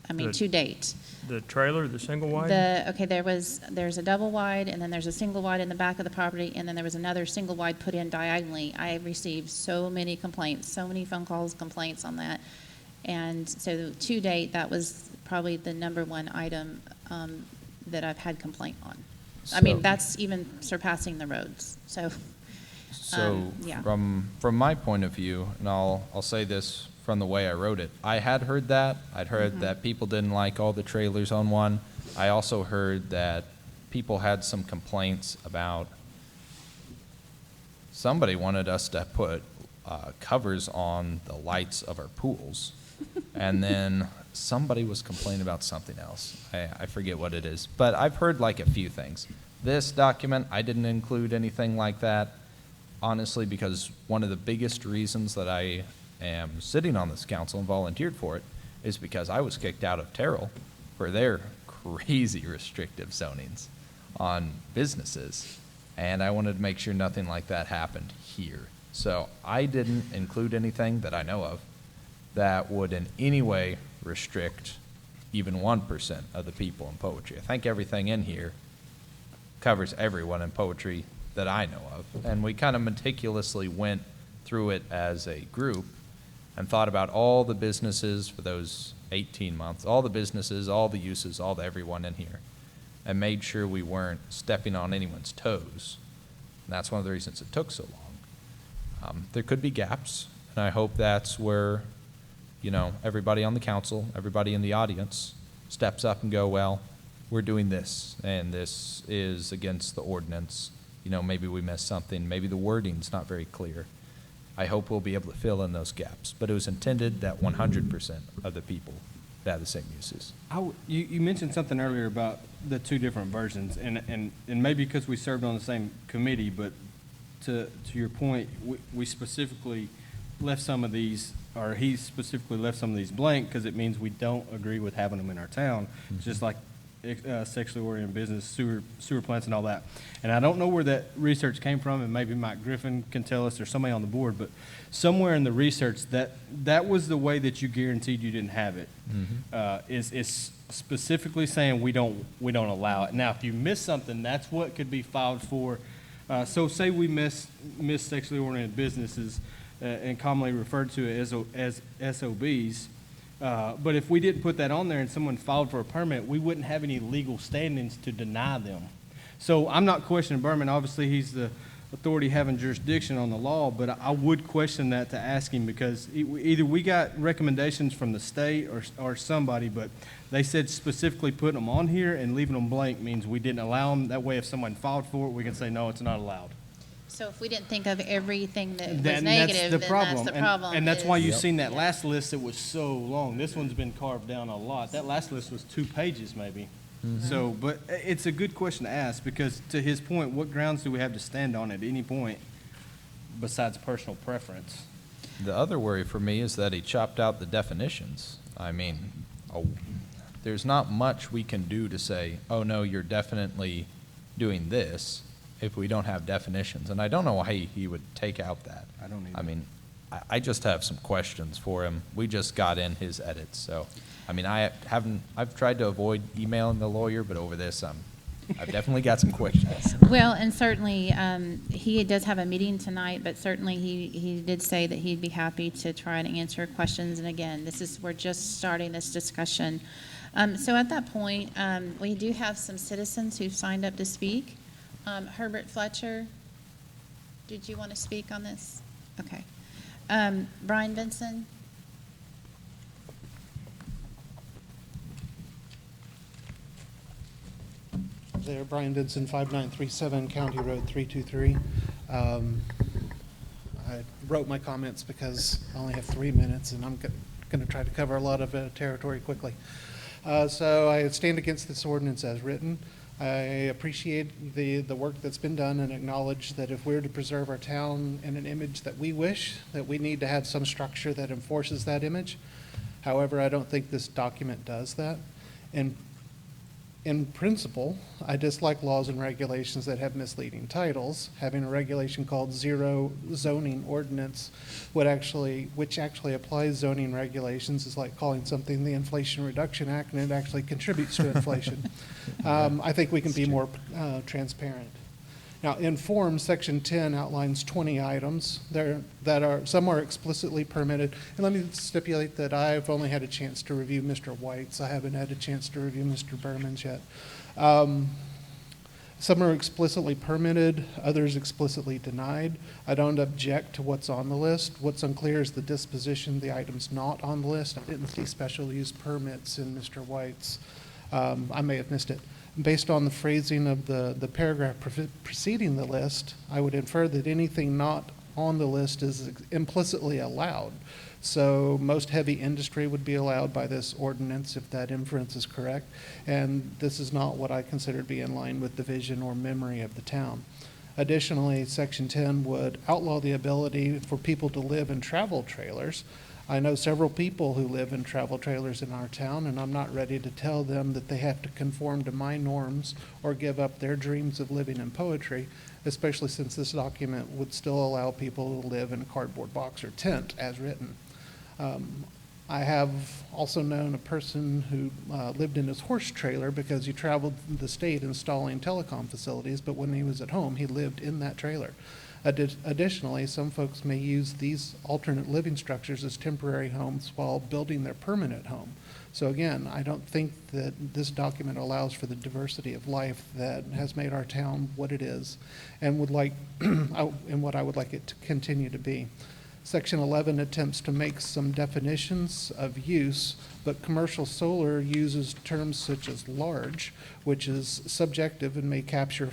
I mean, The- to date. The trailer, the single wide? There's a double wide, and then there's a single wide in the back of the property, and then there was another single wide put in diagonally. I have received so many complaints, so many phone calls, complaints on that. And so to date, that was probably the number one item that I've had complaint on. I mean, So- that's even surpassing the roads, so. So yeah. from my point of view, and I'll say this from the way I wrote it, I had heard that. I'd heard that people didn't like all the trailers on one. I also heard that people had some complaints about, somebody wanted us to put covers on the lights of our pools. And then somebody was complaining about something else. I forget what it is. But I've heard like a few things. This document, I didn't include anything like that, honestly, because one of the biggest reasons that I am sitting on this council and volunteered for it is because I was kicked out of Terrell for their crazy restrictive zonings on businesses. And I wanted to make sure nothing like that happened here. So I didn't include anything that I know of that would in any way restrict even 1% of the people in poetry. I think everything in here covers everyone in poetry that I know of. And we kind of meticulously went through it as a group and thought about all the businesses for those 18 months, all the businesses, all the uses, all the everyone in here, and made sure we weren't stepping on anyone's toes. And that's one of the reasons it took so long. There could be gaps, and I hope that's where, everybody on the council, everybody in the audience steps up and go, well, we're doing this, and this is against the ordinance. Maybe we missed something. Maybe the wording's not very clear. I hope we'll be able to fill in those gaps. But it was intended that 100% of the people have the same uses. You mentioned something earlier about the two different versions, and maybe because we served on the same committee, but to your point, we specifically left some of these, or he specifically left some of these blank because it means we don't agree with having them in our town, just like sexually oriented business, sewer plants and all that. And I don't know where that research came from, and maybe Mike Griffin can tell us or somebody on the board, but somewhere in the research that was the way that you guaranteed you didn't have it. Is specifically saying we don't allow it. Now, if you miss something, that's what could be filed for. So say we miss sexually oriented businesses and commonly referred to as SOBs. But if we didn't put that on there and someone filed for a permit, we wouldn't have any legal standings to deny them. So I'm not questioning Berman. Obviously, he's the authority having jurisdiction on the law, but I would question that to ask him, because either we got recommendations from the state or somebody, but they said specifically putting them on here and leaving them blank means we didn't allow them. That way, if someone filed for it, we can say, no, it's not allowed. So if we didn't think of everything that was That's negative, the then problem. that's the problem. And that's why is- you've seen that Yeah. last list that was so long. This one's been carved down a lot. That last list was 2 pages maybe. So, but it's a good question to ask, because to his point, what grounds do we have to stand on at any point besides personal preference? The other worry for me is that he chopped out the definitions. I mean, there's not much we can do to say, oh, no, you're definitely doing this, if we don't have definitions. And I don't know why he would take out that. I don't either. I mean, I just have some questions for him. We just got in his edits, so, I mean, I've tried to avoid emailing the lawyer, but over this, I've definitely got some questions. Well, and certainly, he does have a meeting tonight, but certainly he did say that he'd be happy to try and answer questions. And again, we're just starting this discussion. So at that point, we do have some citizens who've signed up to speak. Herbert Fletcher, did you want to speak on this? Okay. Brian Benson? There, Brian Benson, 5937 County Road 323. I wrote my comments because I only have 3 minutes, and I'm going to try to cover a lot of territory quickly. So I stand against this ordinance as written. I appreciate the work that's been done and acknowledge that if we're to preserve our town in an image that we wish, that we need to have some structure that enforces that image. However, I don't think this document does that. And in principle, I dislike laws and regulations that have misleading titles. Having a regulation called Zero Zoning Ordinance which actually applies zoning regulations, is like calling something the Inflation Reduction Act, and it actually contributes to inflation. I think we can be more transparent. Now, in form, Section 10 outlines 20 items some are explicitly permitted. And let me stipulate that I've only had a chance to review Mr. White's. I haven't had a chance to review Mr. Berman's yet. Some are explicitly permitted, others explicitly denied. I don't object to what's on the list. What's unclear is the disposition of the items not on the list. I didn't see special use permits in Mr. White's. I may have missed it. Based on the phrasing of the paragraph preceding the list, I would infer that anything not on the list is implicitly allowed. So most heavy industry would be allowed by this ordinance if that inference is correct. And this is not what I consider to be in line with the vision or memory of the town. Additionally, Section 10 would outlaw the ability for people to live in travel trailers. I know several people who live in travel trailers in our town, and I'm not ready to tell them that they have to conform to my norms or give up their dreams of living in poetry, especially since this document would still allow people to live in a cardboard box or tent as written. I have also known a person who lived in his horse trailer because he traveled the state installing telecom facilities, but when he was at home, he lived in that trailer. Additionally, some folks may use these alternate living structures as temporary homes while building their permanent home. So again, I don't think that this document allows for the diversity of life that has made our town what it is and and what I would like it to continue to be. Section 11 attempts to make some definitions of use, but commercial solar uses terms such as large, which is subjective and may capture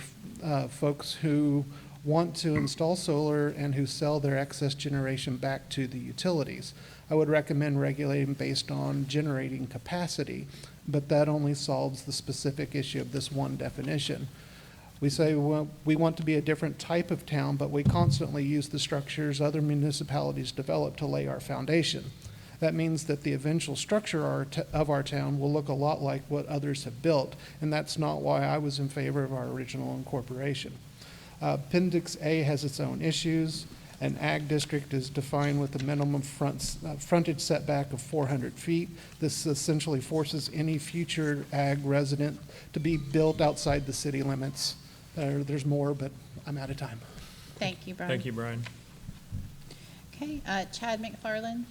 folks who want to install solar and who sell their excess generation back to the utilities. I would recommend regulating based on generating capacity, but that only solves the specific issue of this one definition. We say we want to be a different type of town, but we constantly use the structures other municipalities develop to lay our foundation. That means that the eventual structure of our town will look a lot like what others have built, and that's not why I was in favor of our original incorporation. Appendix A has its own issues. An ag district is defined with a minimum frontage setback of 400 feet. This essentially forces any future ag resident to be built outside the city limits. There's more, but I'm out of time. Thank you, Brian. Thank you, Brian. Okay, Chad McFarland?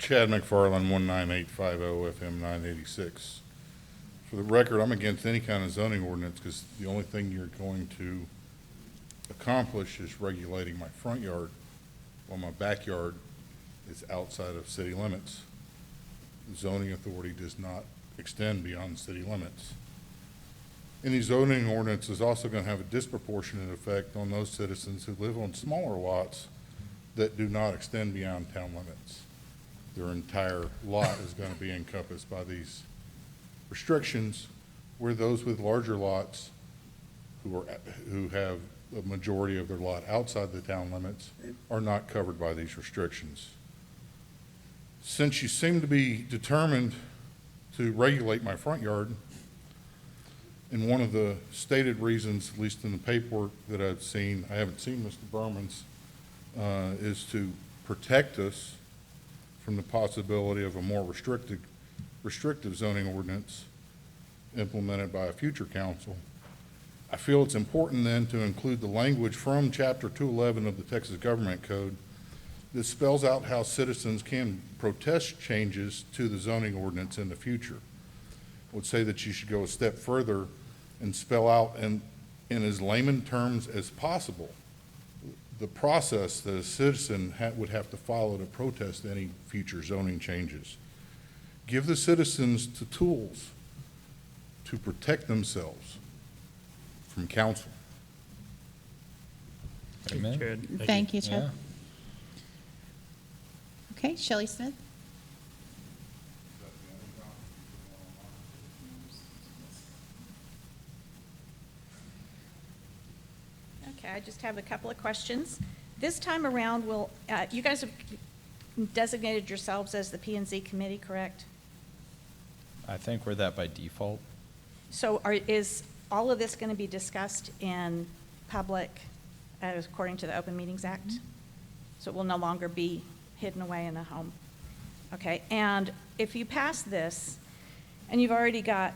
Chad McFarland, 19850 FM 986. For the record, I'm against any kind of zoning ordinance because the only thing you're going to accomplish is regulating my front yard while my backyard is outside of city limits. The zoning authority does not extend beyond city limits. Any zoning ordinance is also going to have a disproportionate effect on those citizens who live on smaller lots that do not extend beyond town limits. Their entire lot is going to be encompassed by these restrictions, where those with larger lots who have a majority of their lot outside the town limits are not covered by these restrictions. Since you seem to be determined to regulate my front yard, and one of the stated reasons, at least in the paperwork that I've seen, I haven't seen Mr. Berman's, is to protect us from the possibility of a more restrictive zoning ordinance implemented by a future council. I feel it's important then to include the language from Chapter 211 of the Texas Government Code that spells out how citizens can protest changes to the zoning ordinance in the future. I would say that you should go a step further and spell out in as layman terms as possible the process that a citizen would have to follow to protest any future zoning changes. Give the citizens the tools to protect themselves from council. Amen. Chad. Thank you, Chad. Yeah. Okay, Shelley Smith. Okay, I just have a couple of questions. This time around, you guys have designated yourselves as the P and Z committee, correct? I think we're that by default. So is all of this going to be discussed in public according to the Open Meetings Act? So it will no longer be hidden away in a home? Okay, and if you pass this, and you've already got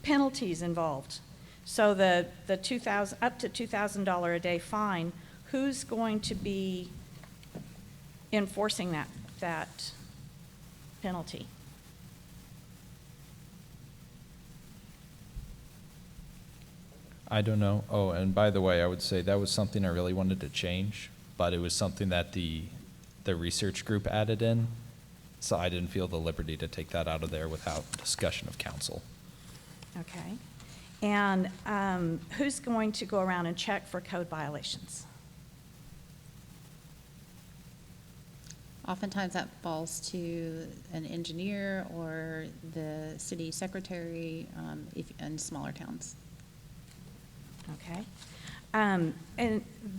penalties involved, so the up to $2,000 a day fine, who's going to be enforcing that penalty? I don't know. Oh, and by the way, I would say that was something I really wanted to change, but it was something that the research group added in, so I didn't feel the liberty to take that out of there without discussion of council. Okay. And who's going to go around and check for code violations? Oftentimes that falls to an engineer or the city secretary in smaller towns. Okay. And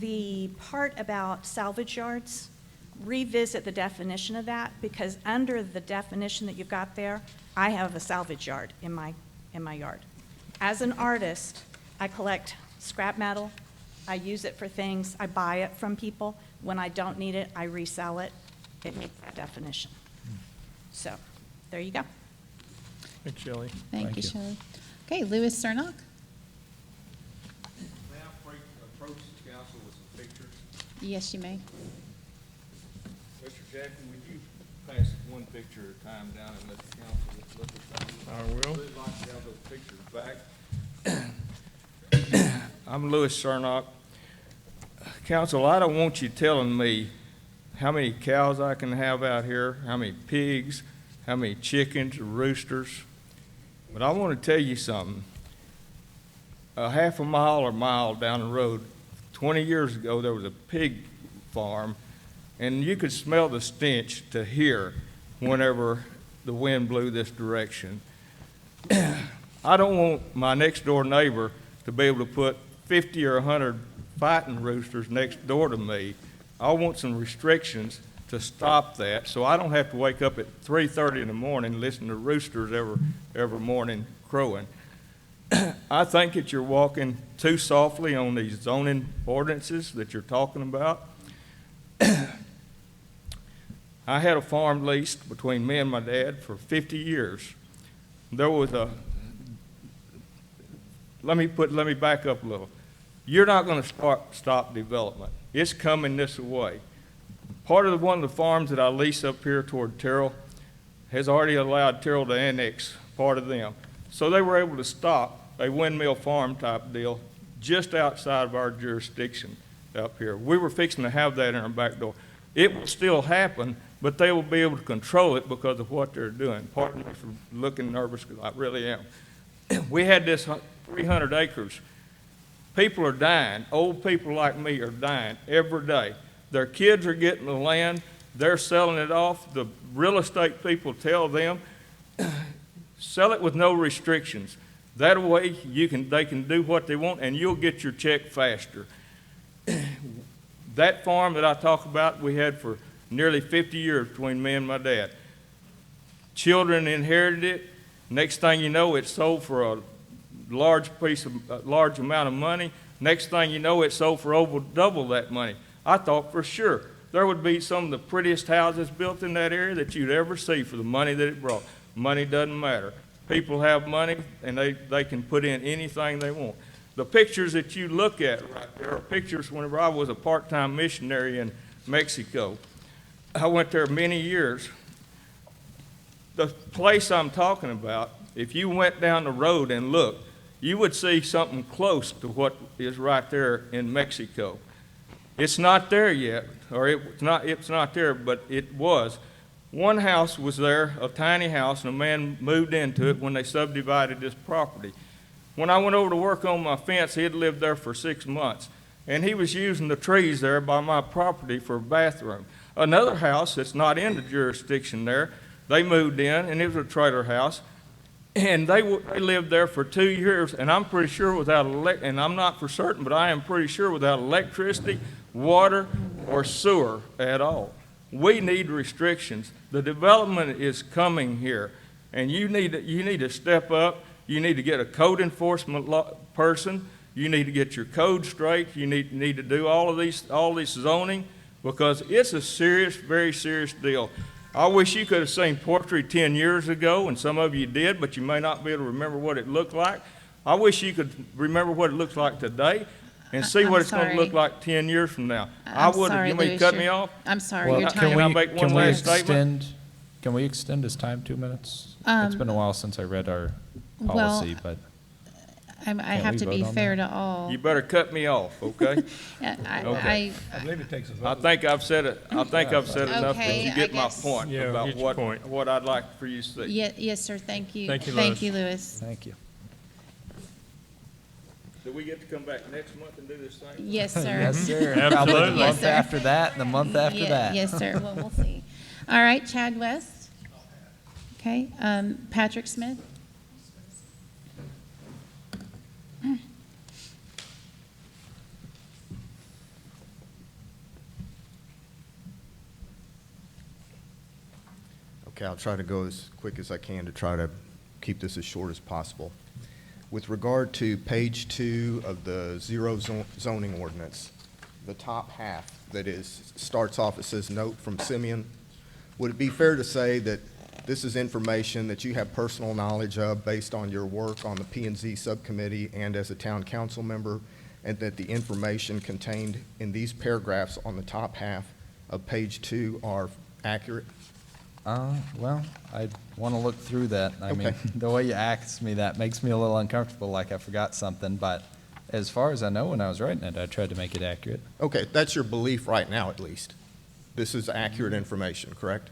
the part about salvage yards, revisit the definition of that, because under the definition that you've got there, I have a salvage yard in my yard. As an artist, I collect scrap metal. I use it for things. I buy it from people. When I don't need it, I resell it. It meets that definition. So, there you go. Thanks, Shelley. Thank Thank you, you. Shelley. Okay, Louis Cernock. May I approach the council with some pictures? Yes, you may. Mr. Jackson, would you pass one picture at a time down and let the council look at those? I will. I'd really like to have those pictures back. I'm Louis Cernock. Council, I don't want you telling me how many cows I can have out here, how many pigs, how many chickens or roosters, but I want to tell you something. A half a mile or mile down the road, 20 years ago, there was a pig farm, and you could smell the stench to here whenever the wind blew this direction. I don't want my next door neighbor to be able to put 50 or 100 fighting roosters next door to me. I want some restrictions to stop that, so I don't have to wake up at 3:30 in the morning and listen to roosters every morning crowing. I think that you're walking too softly on these zoning ordinances that you're talking about. I had a farm leased between me and my dad for 50 years. There was let me back up a little. You're not going to stop development. It's coming this way. one of the farms that I lease up here toward Terrell has already allowed Terrell to annex part of them. So they were able to stop a windmill farm type deal just outside of our jurisdiction up here. We were fixing to have that in our back door. It will still happen, but they will be able to control it because of what they're doing. Pardon me for looking nervous, because I really am. We had this 300 acres. People are dying. Old people like me are dying every day. Their kids are getting the land. They're selling it off. The real estate people tell them, sell it with no restrictions. That way they can do what they want, and you'll get your check faster. That farm that I talk about, we had for nearly 50 years between me and my dad. Children inherited it. Next thing you know, it's sold for a large amount of money. Next thing you know, it's sold for over double that money. I thought for sure there would be some of the prettiest houses built in that area that you'd ever see for the money that it brought. Money doesn't matter. People have money, and they can put in anything they want. The pictures that you look at right there are pictures whenever I was a part-time missionary in Mexico. I went there many years. The place I'm talking about, if you went down the road and looked, you would see something close to what is right there in Mexico. It's not there yet, or it's not there, but it was. One house was there, a tiny house, and a man moved into it when they subdivided this property. When I went over to work on my fence, he had lived there for 6 months, and he was using the trees there by my property for a bathroom. Another house that's not in the jurisdiction there, they moved in, and it was a trailer house, and they lived there for 2 years, and I'm pretty sure and I'm not for certain, but I am pretty sure without electricity, water, or sewer at all. We need restrictions. The development is coming here, and you need to step up. You need to get a code enforcement person. You need to get your code straight. You need to do all this zoning, because it's a serious, very serious deal. I wish you could have seen Poetry 10 years ago, and some of you did, but you may not be able to remember what it looked like. I wish you could remember what it looks like today and see what it's going to look like 10 years from now. I'm sorry, You may Louis, cut me off? I'm sorry, Well, your Can I time. make one last statement? Can we extend his time 2 minutes? It's been a while since I read our well, policy, but I have we to be vote on fair that? to all. You better cut me off, okay? Yeah, Okay. I believe it takes a vote. I think I've said it enough that Okay, you get I my guess- point Yeah, about get your point. what I'd like for you to see. Yes, sir, thank you. Thank you, Thank Louis. you, Louis. thank you. Do we get to come back next month and do this thing? Yes, sir. Yes, sir. Probably the Absolutely. Yes, month sir. after that, and the month after that. Yes, sir, well, we'll see. All right, Chad West. Okay, Patrick Smith. Okay, I'll try to go as quick as I can to try to keep this as short as possible. With regard to page 2 of the zoning ordinance, the top half starts off, it says, note from Simeon. Would it be fair to say that this is information that you have personal knowledge of based on your work on the P&Z subcommittee and as a town council member, and that the information contained in these paragraphs on the top half of page 2 are accurate? Well, I want to look through that. I mean, Okay. the way you asked me that makes me a little uncomfortable, like I forgot something, but as far as I know, when I was writing it, I tried to make it accurate. Okay, that's your belief right now, at least. This is accurate information, correct?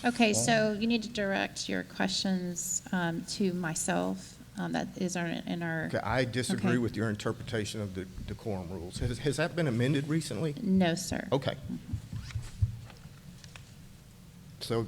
Okay, so you need to direct your questions to myself. That is in our, Okay, I disagree Okay. with your interpretation of the decorum rules. Has that been amended recently? no, sir. Okay. So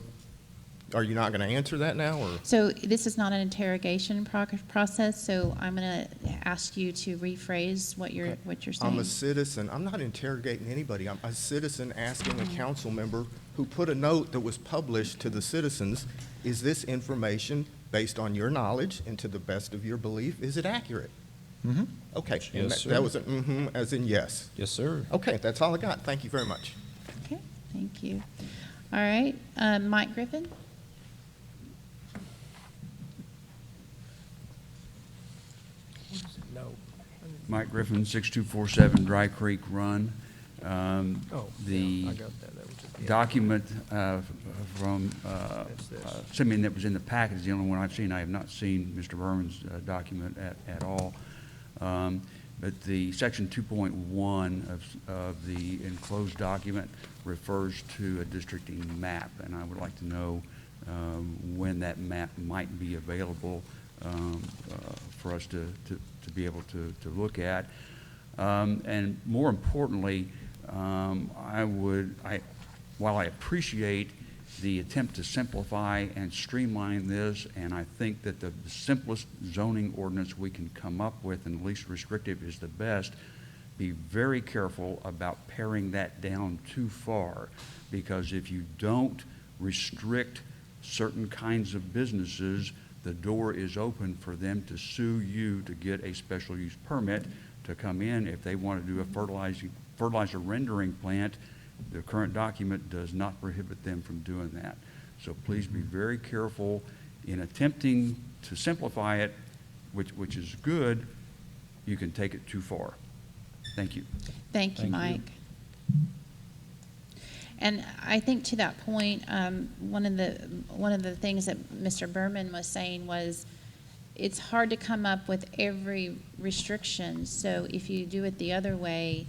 are you not going to answer that now, or? So this is not an interrogation process, so I'm going to ask you to rephrase what you're saying. I'm a citizen. I'm not interrogating anybody. I'm a citizen asking a council member who put a note that was published to the citizens, is this information, based on your knowledge and to the best of your belief, is it accurate? Mm-hmm. Okay. Yes, And sir. that was an mm-hmm as in yes. Yes, sir. Okay, that's all I got. Thank you very much. Okay, thank you. All right, Mike Griffin? No. Mike Griffin, 6247 Dry Creek Run. Oh, the yeah, I got that. That was it. Yeah. document from That's this. something that was in the package, the only one I've seen. I have not seen Mr. Berman's document at all. But the section 2.1 of the enclosed document refers to a districting map, and I would like to know when that map might be available for us to be able to look at. And more importantly, while I appreciate the attempt to simplify and streamline this, and I think that the simplest zoning ordinance we can come up with and least restrictive is the best, be very careful about paring that down too far, because if you don't restrict certain kinds of businesses, the door is open for them to sue you to get a special use permit to come in. If they want to do a fertilizer rendering plant, the current document does not prohibit them from doing that. So please be very careful in attempting to simplify it, which is good. You can take it too far. Thank you. Thank you, Mike. And I think to that point, one of the things that Mr. Berman was saying was it's hard to come up with every restriction. So if you do it the other way,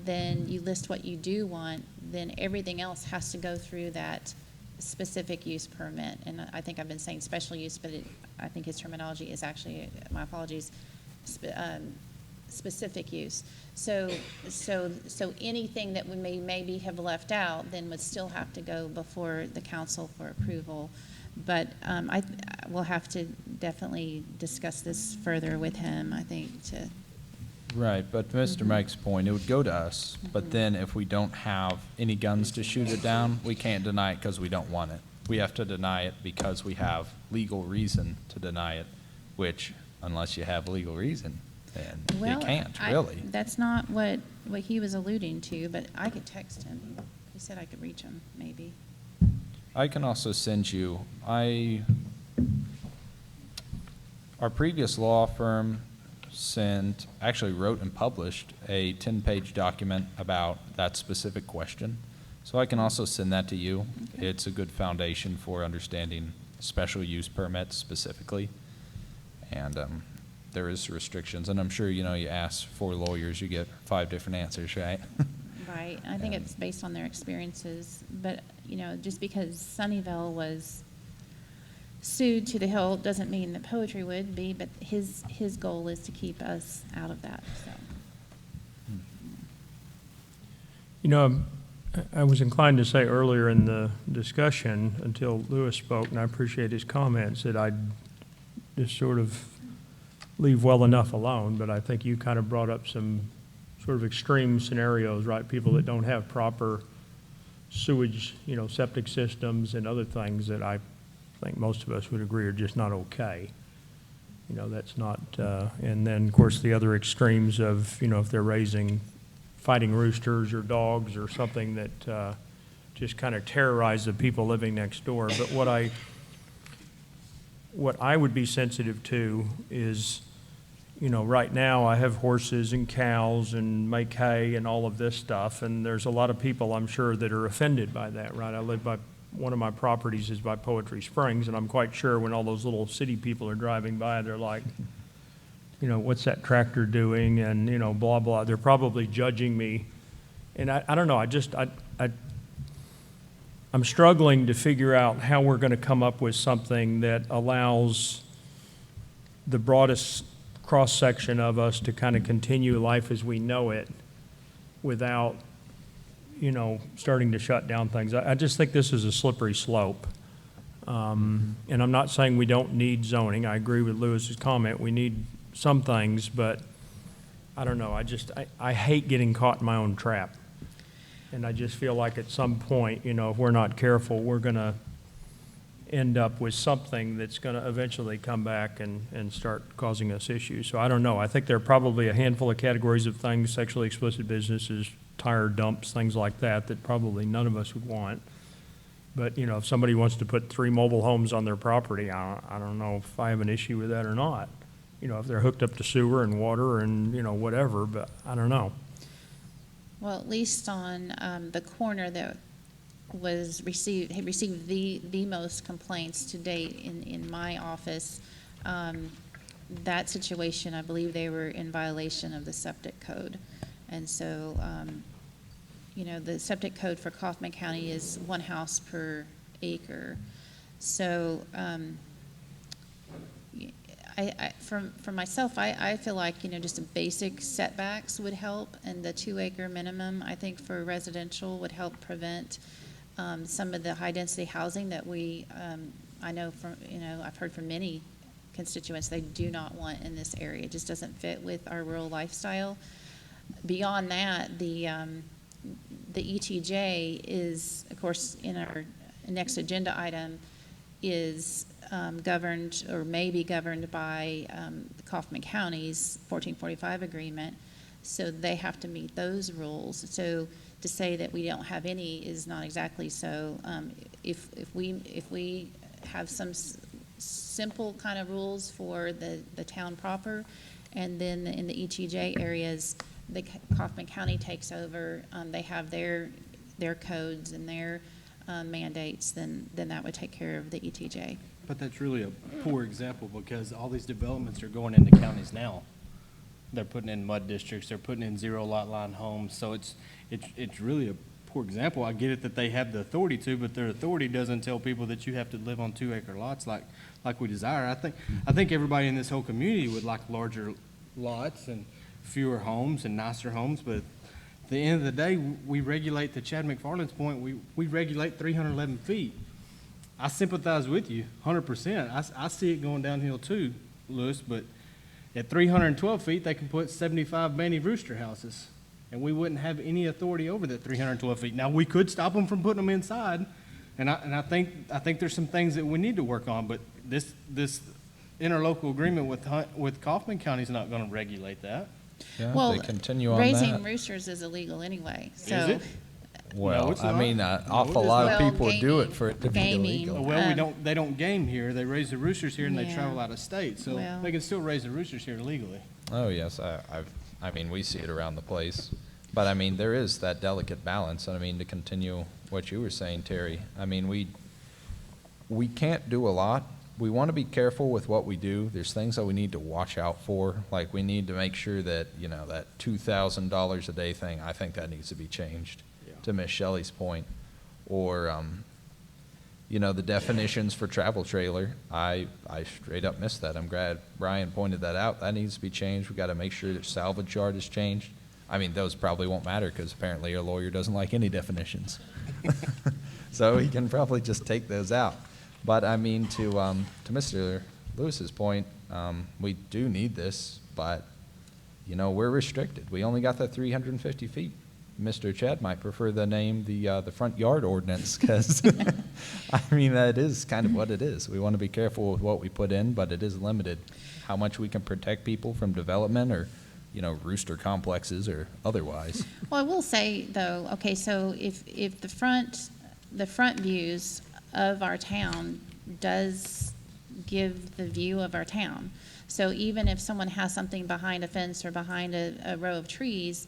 then you list what you do want, then everything else has to go through that specific use permit. And I think I've been saying special use, but I think his terminology is actually, my apologies, specific use. So anything that we maybe have left out then would still have to go before the council for approval. But we'll have to definitely discuss this further with him, I think, to. Right, but Mr. Mike's point, it would go to us, but then if we don't have any guns to shoot it down, we can't deny it because we don't want it. We have to deny it because we have legal reason to deny it, which, unless you have legal reason, then you can't, really. That's not what he was alluding to, but I could text him. He said I could reach him, maybe. I can also send you, our previous law firm actually wrote and published a 10-page document about that specific question. So I can also send that to you. Okay. It's a good foundation for understanding special use permits specifically. And there is restrictions. And I'm sure, you ask 4 lawyers, you get 5 different answers, right? Right. I think it's based on their experiences. But, just because Sunnyvale was sued to the hilt doesn't mean that Poetry would be, but his goal is to keep us out of that. So. I was inclined to say earlier in the discussion, until Lewis spoke, and I appreciate his comments, that I'd just sort of leave well enough alone, but I think you kind of brought up some sort of extreme scenarios, right? People that don't have proper sewage, septic systems and other things that I think most of us would agree are just not okay. That's not, and then of course the other extremes of, if they're raising fighting roosters or dogs or something that just kind of terrorize the people living next door. But what I would be sensitive to is, right now I have horses and cows and make hay and all of this stuff, and there's a lot of people, I'm sure, that are offended by that, right? One of my properties is by Poetry Springs, and I'm quite sure when all those little city people are driving by, they're like, what's that tractor doing? And, blah, blah. They're probably judging me. And I don't know, I'm struggling to figure out how we're going to come up with something that allows the broadest cross-section of us to kind of continue life as we know it without starting to shut down things. I just think this is a slippery slope. And I'm not saying we don't need zoning. I agree with Lewis's comment. We need some things, but I don't know. I hate getting caught in my own trap. And I just feel like at some point, if we're not careful, we're going to end up with something that's going to eventually come back and start causing us issues. So I don't know. I think there are probably a handful of categories of things, sexually explicit businesses, tire dumps, things like that probably none of us would want. But, if somebody wants to put 3 mobile homes on their property, I don't know if I have an issue with that or not. If they're hooked up to sewer and water and, whatever, but I don't know. Well, at least on the corner that was received, had received the most complaints to date in my office, that situation, I believe they were in violation of the septic code. And so, you know, the septic code for Kaufman County is 1 house per acre. So, for myself, I feel like, you know, just a basic setbacks would help, and the 2-acre minimum, I think, for residential would help prevent some of the high-density housing that we, I know from, you know, I've heard from many constituents they do not want in this area. It just doesn't fit with our rural lifestyle. Beyond that, the ETJ is, of course, in our next agenda item, is governed or may be governed by the Kaufman County's 1445 agreement, so they have to meet those rules. So to say that we don't have any is not exactly so. If we have some simple kind of rules for the town proper, and then in the ETJ areas, the Kaufman County takes over, they have their codes and their mandates, then that would take care of the ETJ. But that's really a poor example because all these developments are going into counties now. They're putting in mud districts, they're putting in 0 lot line homes, so it's really a poor example. I get it that they have the authority to, but their authority doesn't tell people that you have to live on 2-acre lots like we desire. I think everybody in this whole community would like larger lots and fewer homes and nicer homes, but at the end of the day, we regulate, to Chad McFarland's point, we regulate 311 feet. I sympathize with you 100%. I see it going downhill too, Lewis, but at 312 feet, they can put 75 Manny Rooster houses, and we wouldn't have any authority over that 312 feet. Now, we could stop them from putting them inside, and I think there's some things that we need to work on, but this interlocal agreement with Kaufman County is not going to regulate that. Yeah, Well, they continue on raising that. roosters is illegal anyway, so. Is it? Well, No, it's I not. mean, an awful it's lot not. of people Well, do it for it to be gaming. illegal. Well, they don't game here. They raise the roosters here and they Yeah. travel out of state, so Well. they can still raise the roosters here legally. Oh, yes, I mean, we see it around the place. But I mean, there is that delicate balance, and I mean, to continue what you were saying, Terry, I mean, we can't do a lot. We want to be careful with what we do. There's things that we need to watch out for, like we need to make sure that, you know, that $2,000 a day thing, I think that needs to be changed, to Miss Shelley's point. Or, you know, the definitions for travel trailer, I straight up missed that. I'm glad Brian pointed that out. That needs to be changed. We got to make sure that salvage yard is changed. I mean, those probably won't matter because apparently your lawyer doesn't like any definitions. So he can probably just take those out. But I mean, to Mr. Lewis's point, we do need this, but, you know, we're restricted. We only got the 350 feet. Mr. Chad might prefer the name, the front yard ordinance, because, I mean, that is kind of what it is. We want to be careful with what we put in, but it is limited how much we can protect people from development or, you know, rooster complexes or otherwise. Well, I will say, though, okay, so if the front views of our town does give the view of our town. So even if someone has something behind a fence or behind a row of trees,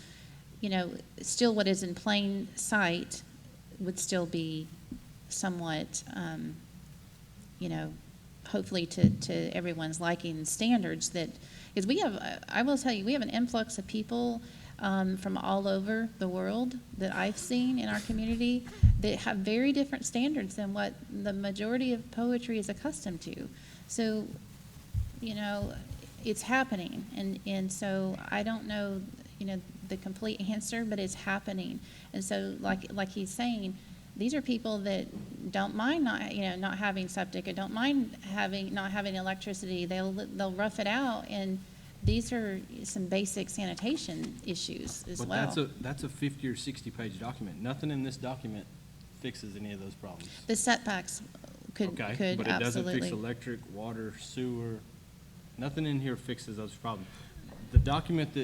you know, still what is in plain sight would still be somewhat, you know, hopefully to everyone's liking and standards that, because we have, I will tell you, we have an influx of people from all over the world that I've seen in our community that have very different standards than what the majority of poetry is accustomed to. So, you know, it's happening, and so I don't know, you know, the complete answer, but it's happening. And so, like he's saying, these are people that don't mind not having septic, or don't mind not having electricity. They'll rough it out, and these are some basic sanitation issues as well. But that's a 50 or 60-page document. Nothing in this document fixes any of those problems. The setbacks could Okay, but it doesn't absolutely. fix electric, water, sewer. Nothing in here fixes those problems. The document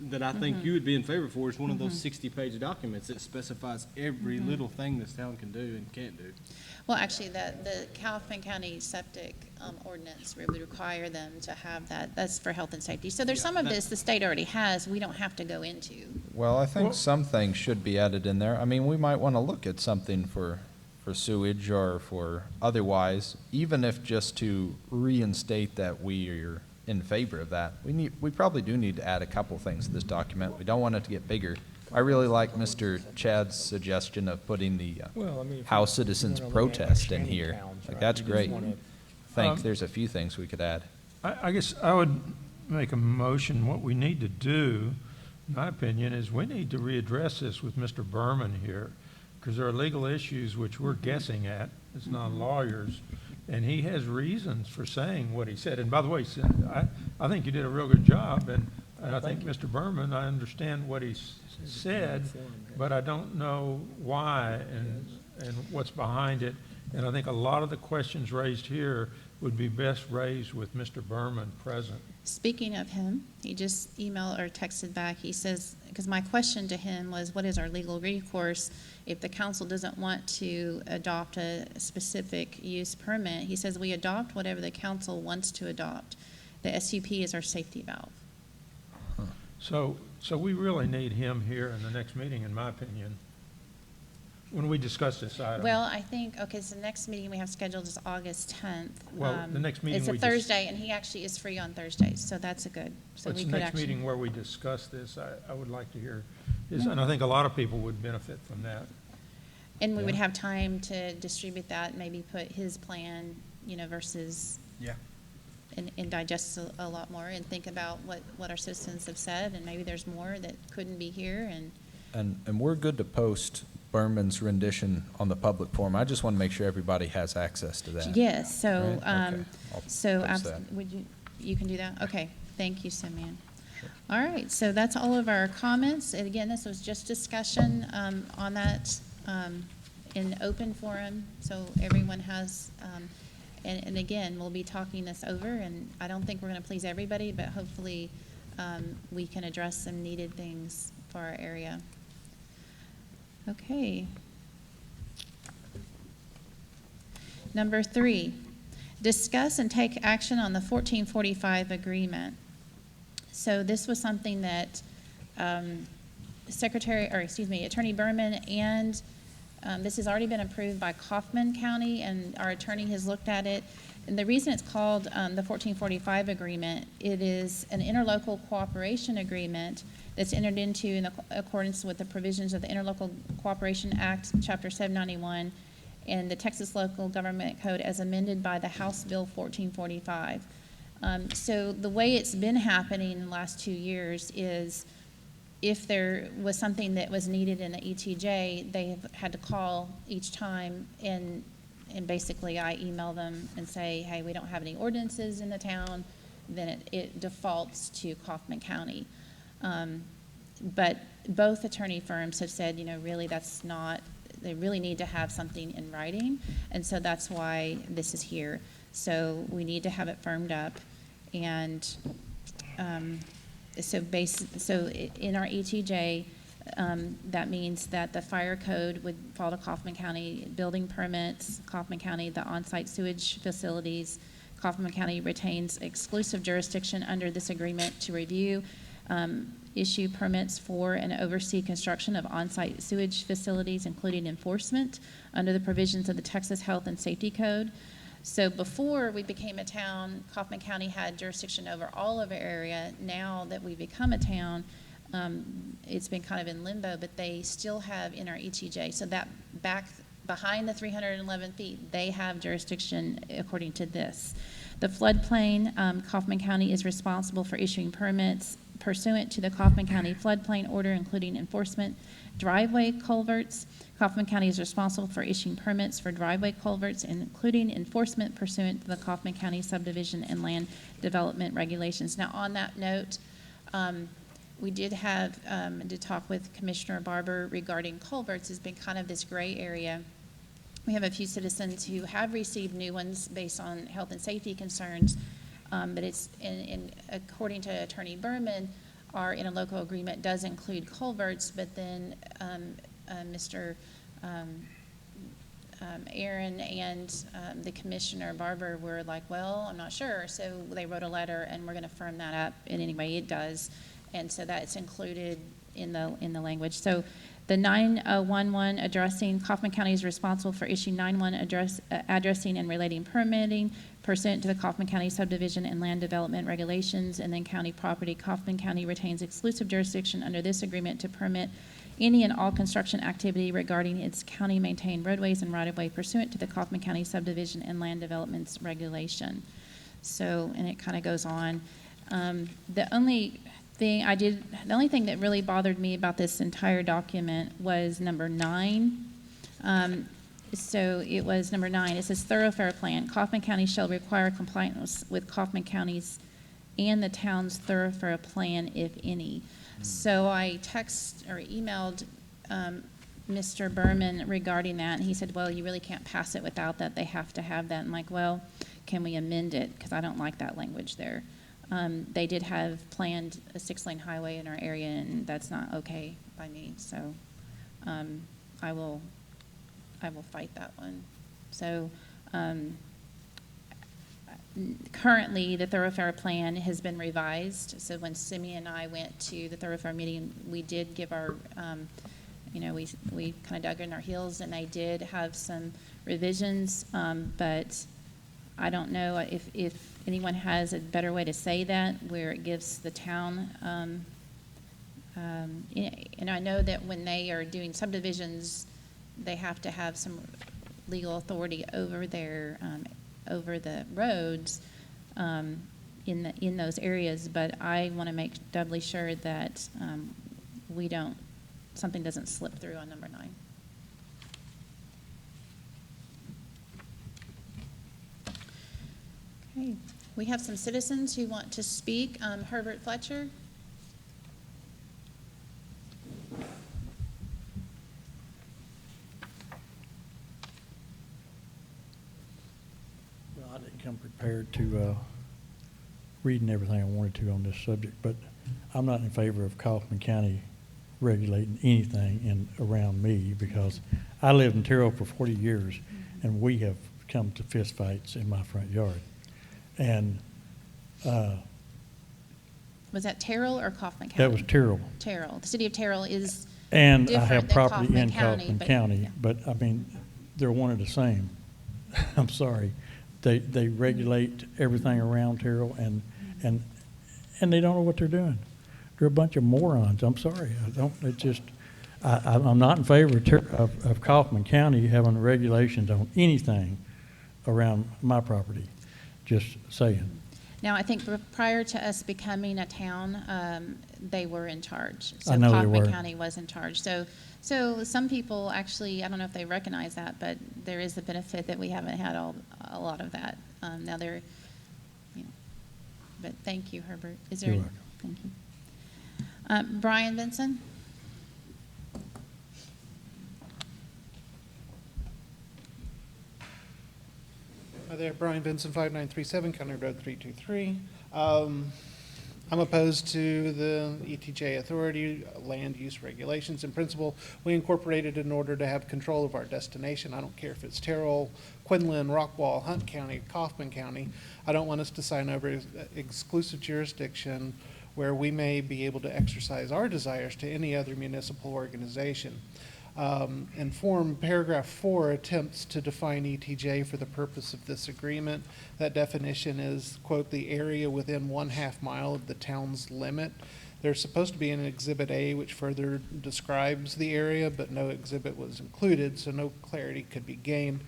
that I think you would be in favor for is one of those 60-page documents that specifies every little thing this town can do and can't do. Well, actually, the Kaufman County septic ordinance would require them to have that. That's for health and safety. So there's some of this the state already has, we don't have to go into. Well, I think some things should be added in there. I mean, we might want to look at something for sewage or for otherwise, even if just to reinstate that we are in favor of that. We probably do need to add a couple things to this document. We don't want it to get bigger. I really like Mr. Chad's suggestion of putting the Well, I mean, if House you Citizens wanna look at Protest in shanty here. towns, Like, right, that's you just great. wanna- Think there's a few things we could add. I guess I would make a motion, what we need to do, in my opinion, is we need to readdress this with Mr. Berman here, because there are legal issues which we're guessing at, as non-lawyers, and he has reasons for saying what he said. And by the way, I think you did a real good job, and I think Mr. Berman, I understand what he said, but I don't know why and what's behind it. And I think a lot of the questions raised here would be best raised with Mr. Berman present. Speaking of him, he just emailed or texted back. He says, because my question to him was, what is our legal recourse if the council doesn't want to adopt a specific use permit? He says, we adopt whatever the council wants to adopt. The SUP is our safety valve. So we really need him here in the next meeting, in my opinion, when we discuss this item. Well, I think, okay, so the next meeting we have scheduled is August 10th. Well, the next meeting It's a we Thursday, and he actually is free on Thursdays, so that's a good, so What's we the could next actually. meeting where we discuss this? I would like to hear his, and I think a lot of people would benefit from that. And we would Yeah. have time to distribute that, maybe put his plan, versus. Yeah. And digest a lot more and think about what our citizens have said, and maybe there's more that couldn't be here, And we're good to post Berman's rendition on the public forum. I just want to make sure everybody has access to that. yes, so, Right? Okay. I'll so, post that. you can do that? Okay, thank you, Simeon. All right, so that's all of our comments, and again, this was just discussion, on that, in open forum, so everyone has, and again, we'll be talking this over, and I don't think we're gonna please everybody, but hopefully, we can address some needed things for our area. Okay. Number 3, discuss and take action on the 1445 agreement. So this was something that Attorney Berman and this has already been approved by Kaufman County, and our attorney has looked at it. And the reason it's called the 1445 agreement, it is an interlocal cooperation agreement that's entered into in accordance with the provisions of the Interlocal Cooperation Act, Chapter 791, and the Texas Local Government Code as amended by the House Bill 1445. So the way it's been happening in the last 2 years is if there was something that was needed in the ETJ, they have had to call each time, and basically I email them and say, hey, we don't have any ordinances in the town, then it defaults to Kaufman County. But both attorney firms have said, really that's not, they really need to have something in writing, and so that's why this is here. So we need to have it firmed up, and so in our ETJ, that means that the fire code would fall to Kaufman County, building permits, Kaufman County, the on-site sewage facilities. Kaufman County retains exclusive jurisdiction under this agreement to review, issue permits for and oversee construction of on-site sewage facilities, including enforcement under the provisions of the Texas Health and Safety Code. So before we became a town, Kaufman County had jurisdiction over all of our area. Now that we become a town, it's been kind of in limbo, but they still have in our ETJ. So that back behind the 311 feet, they have jurisdiction according to this. The floodplain, Kaufman County is responsible for issuing permits pursuant to the Kaufman County floodplain order, including enforcement. Driveway culverts, Kaufman County is responsible for issuing permits for driveway culverts, including enforcement pursuant to the Kaufman County subdivision and land development regulations. Now, on that note, we did talk with Commissioner Barber regarding culverts. It's been kind of this gray area. We have a few citizens who have received new ones based on health and safety concerns, but it's according to Attorney Berman, our interlocal agreement does include culverts, but then Mr. Aaron and the Commissioner Barber were like, well, I'm not sure. So they wrote a letter, and we're going to firm that up. And anyway, it does. And so that's included in the language. So the 9011 addressing, Kaufman County is responsible for issuing 91 addressing and relating permitting pursuant to the Kaufman County subdivision and land development regulations, and then county property. Kaufman County retains exclusive jurisdiction under this agreement to permit any and all construction activity regarding its county-maintained roadways and right-of-way pursuant to the Kaufman County subdivision and land developments regulation. So, and it kind of goes on. The only thing that really bothered me about this entire document was number 9. So it was number 9. It says thoroughfare plan. Kaufman County shall require compliance with Kaufman County's and the town's thoroughfare plan, if any. So I emailed Mr. Berman regarding that, and he said, well, you really can't pass it without that. They have to have that. I'm like, well, can we amend it? Because I don't like that language there. They did have planned a 6-lane highway in our area, and that's not okay by me. So I will fight that one. So currently, the thoroughfare plan has been revised. So when Simeon and I went to the thoroughfare meeting, we did give our, we kind of dug in our heels, and they did have some revisions. But I don't know if anyone has a better way to say that, where it gives the town, and I know that when they are doing subdivisions, they have to have some legal authority over their, over the roads in those areas, but I want to make doubly sure that something doesn't slip through on number 9. Okay, we have some citizens who want to speak. Herbert Fletcher. Well, I didn't come prepared to reading everything I wanted to on this subject, but I'm not in favor of Kaufman County regulating anything around me, because I lived in Terrell for 40 years, and we have come to fist fights in my front yard. And Was that Terrell or Kaufman County? that was Terrell. Terrell. The city of Terrell is And I different have than property in County, Kaufman but- County, yeah. but I mean, they're one and the same. I'm sorry. They regulate everything around Terrell, and they don't know what they're doing. They're a bunch of morons. I'm sorry. I'm not in favor of Kaufman County having regulations on anything around my property. Just saying. Now, I think prior to us becoming a town, they were in charge. I know they were. Kaufman County was in charge. So some people actually, I don't know if they recognize that, but there is the benefit that we haven't had a lot of that. Now they're, but thank you, Herbert. Is there? You're welcome. Thank you. Brian Vinson? Hi there, Brian Vinson, 5937 County Road 323. I'm opposed to the ETJ authority land use regulations. In principle, we incorporated in order to have control of our destination. I don't care if it's Terrell, Quinlan, Rockwall, Hunt County, Kaufman County. I don't want us to sign over exclusive jurisdiction where we may be able to exercise our desires to any other municipal organization. And form paragraph 4 attempts to define ETJ for the purpose of this agreement. That definition is, quote, the area within 1/2 mile of the town's limit. There's supposed to be an Exhibit A which further describes the area, but no exhibit was included, so no clarity could be gained.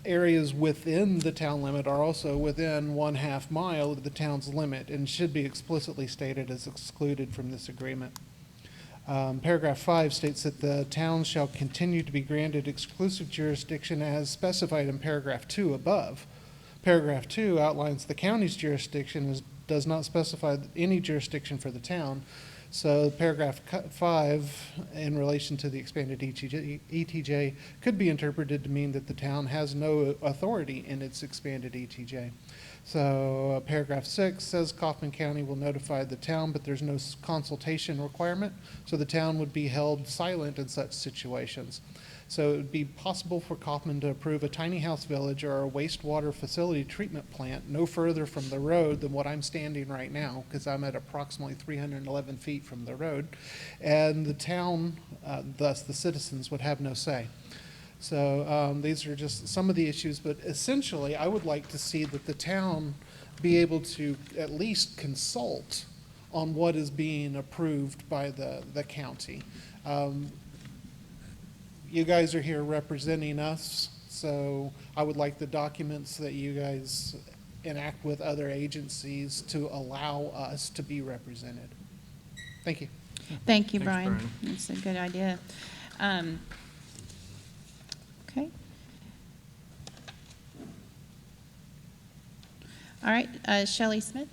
Areas within the town limit are also within 1/2 mile of the town's limit and should be explicitly stated as excluded from this agreement. Paragraph 5 states that the town shall continue to be granted exclusive jurisdiction as specified in paragraph 2 above. Paragraph 2 outlines the county's jurisdiction does not specify any jurisdiction for the town. So paragraph 5, in relation to the expanded ETJ, could be interpreted to mean that the town has no authority in its expanded ETJ. So paragraph 6 says Kaufman County will notify the town, but there's no consultation requirement, so the town would be held silent in such situations. So it would be possible for Kaufman to approve a tiny house village or a wastewater facility treatment plant no further from the road than what I'm standing right now, because I'm at approximately 311 feet from the road, and the town, thus the citizens, would have no say. So these are just some of the issues, but essentially, I would like to see that the town be able to at least consult on what is being approved by the county. You guys are here representing us, so I would like the documents that you guys enact with other agencies to allow us to be represented. Thank you. Thank you, Thanks, Brian. Brian. That's a good idea. Okay. All right, Shelley Smith.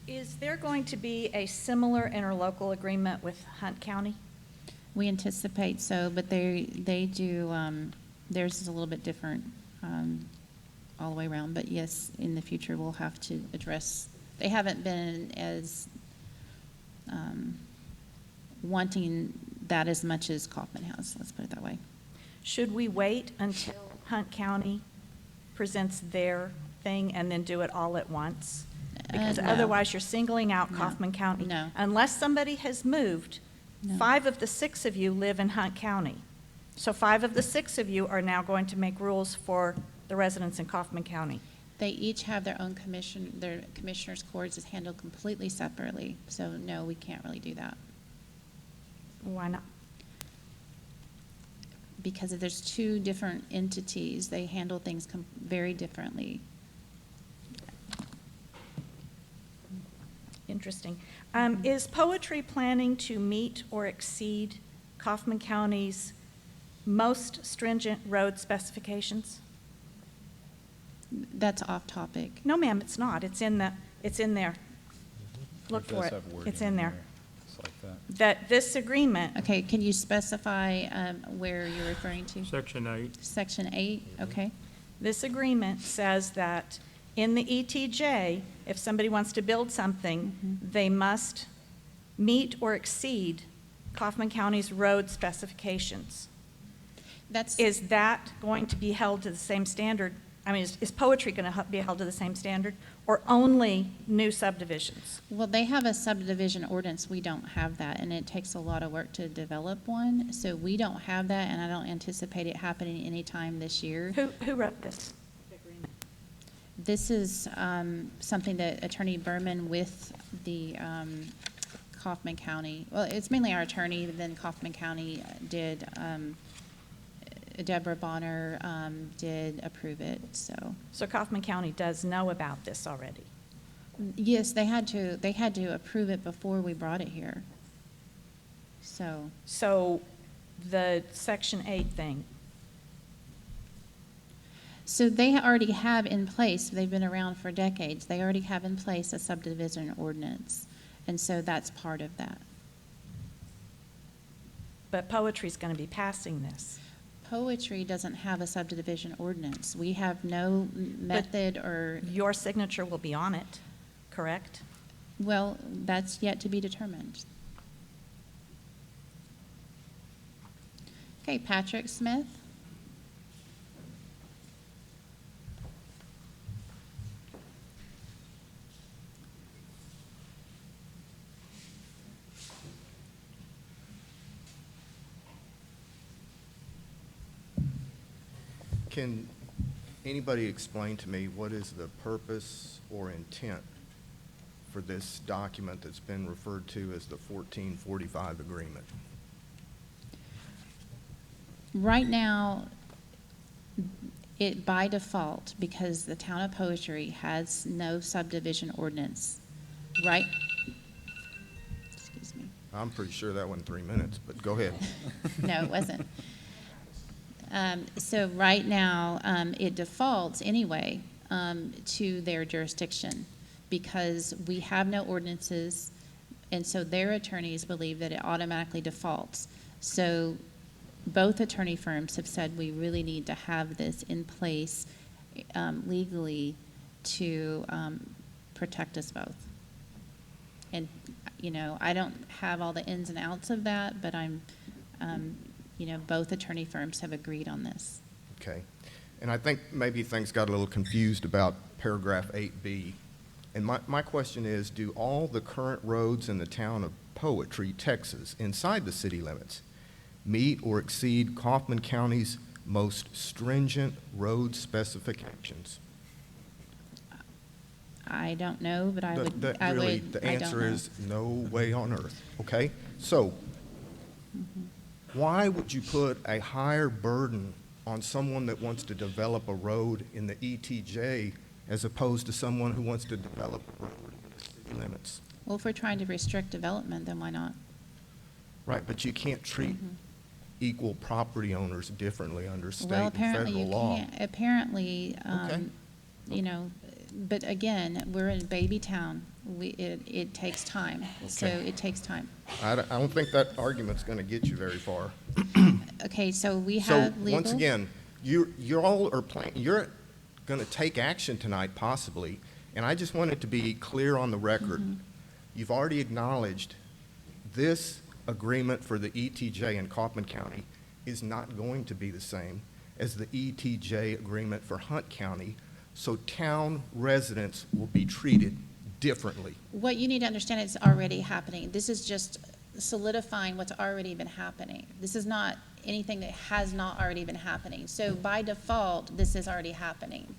Is there going to be a similar interlocal agreement with Hunt County? We anticipate so, but they do, theirs is a little bit different all the way around. But yes, in the future, we'll have to address, they haven't been as wanting that as much as Kaufman has, let's put it that way. Should we wait until Hunt County presents their thing and then do it all at once? Because No. otherwise, you're singling out No. Kaufman County. No. Unless somebody has moved, No. 5 of the 6 of you live in Hunt County. So 5 of the 6 of you are now going to make rules for the residents in Kaufman County. They each have their own commission, their commissioners' courts is handled completely separately. So no, we can't really do that. Why not? Because if there's 2 different entities, they handle things very differently. Interesting. Is Poetry planning to meet or exceed Kaufman County's most stringent road specifications? That's off topic. No, ma'am, it's not. It's in there. Look It for does it. have wording It's in there. It's like that. That this agreement, Okay, can you specify where you're referring to? Section 8. Section 8, okay. this agreement says that in the ETJ, if somebody wants to build something, they must meet or exceed Kaufman County's road specifications. That's, Is that going to be held to the same standard? I mean, is Poetry going to be held to the same standard, or only new subdivisions? well, they have a subdivision ordinance. We don't have that, and it takes a lot of work to develop one. So we don't have that, and I don't anticipate it happening anytime this year. Who wrote this agreement? This is something that Attorney Berman with the Kaufman County, well, it's mainly our attorney, but then Kaufman County did, Deborah Bonner did approve it, so. So Kaufman County does know about this already. Yes, they had to approve it before we brought it here. So, So the Section 8 thing, so they already have in place, they've been around for decades, they already have in place a subdivision ordinance. And so that's part of that. but Poetry's going to be passing this. Poetry doesn't have a subdivision ordinance. We have no method or, Your signature will be on it, correct? well, that's yet to be determined. Okay, Patrick Smith. Can anybody explain to me what is the purpose or intent for this document that's been referred to as the 1445 agreement? Right now, it by default, because the town of Poetry has no subdivision ordinance, right? Excuse me. I'm pretty sure that went 3 minutes, but go ahead. No, it wasn't. So right now, it defaults anyway to their jurisdiction because we have no ordinances. And so their attorneys believe that it automatically defaults. So both attorney firms have said we really need to have this in place legally to protect us both. And, you know, I don't have all the ins and outs of that, but I'm, you know, both attorney firms have agreed on this. Okay. And I think maybe things got a little confused about paragraph 8B. And my question is, do all the current roads in the town of Poetry, Texas, inside the city limits, meet or exceed Kaufman County's most stringent road specifications? I don't know, but I would, The I really, would, the I don't answer know. is no way on earth, okay? So, why would you put a higher burden on someone that wants to develop a road in the ETJ as opposed to someone who wants to develop a road in the city limits? Well, if we're trying to restrict development, then why not? Right, but you can't treat equal property owners differently under state Well, and apparently federal you law. can't, apparently, Okay. you know, but again, we're in baby town. It takes time, so Okay. it takes time. I don't think that argument's gonna get you very far. Okay, so we So, have legal. once again, you're all are planning, you're gonna take action tonight possibly, and I just wanted to be clear on the record. You've already acknowledged this agreement for the ETJ in Kaufman County is not going to be the same as the ETJ agreement for Hunt County, so town residents will be treated differently. What you need to understand is already happening. This is just solidifying what's already been happening. This is not anything that has not already been happening. So by default, this is already happening.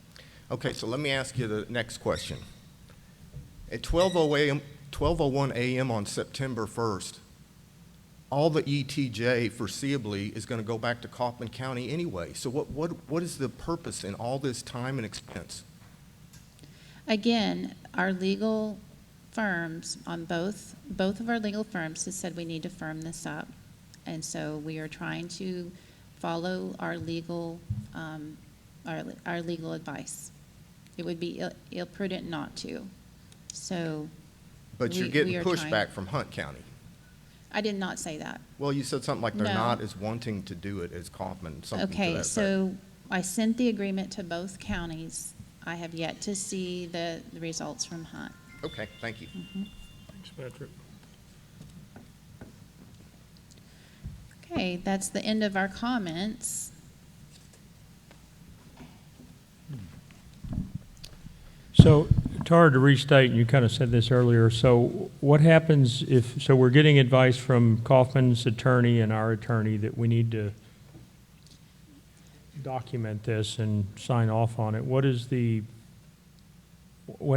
Okay, so let me ask you the next question. At 12:01 a.m. on September 1st, all the ETJ foreseeably is going to go back to Kaufman County anyway. So what is the purpose in all this time and expense? Again, our legal firms on both of our legal firms has said we need to firm this up. And so we are trying to follow our legal advice. It would be imprudent not to. So. But you're we getting are pushback trying. from Hunt County. I did not say that. Well, you said something like they're No. not as wanting to do it as Kaufman, something to that Okay, effect. so I sent the agreement to both counties. I have yet to see the results from Hunt. Okay, thank you. Thanks, Patrick. Okay, that's the end of our comments. So, Tara, to restate, and you kind of said this earlier, so what happens if, so we're getting advice from Kaufman's attorney and our attorney that we need to document this and sign off on it. What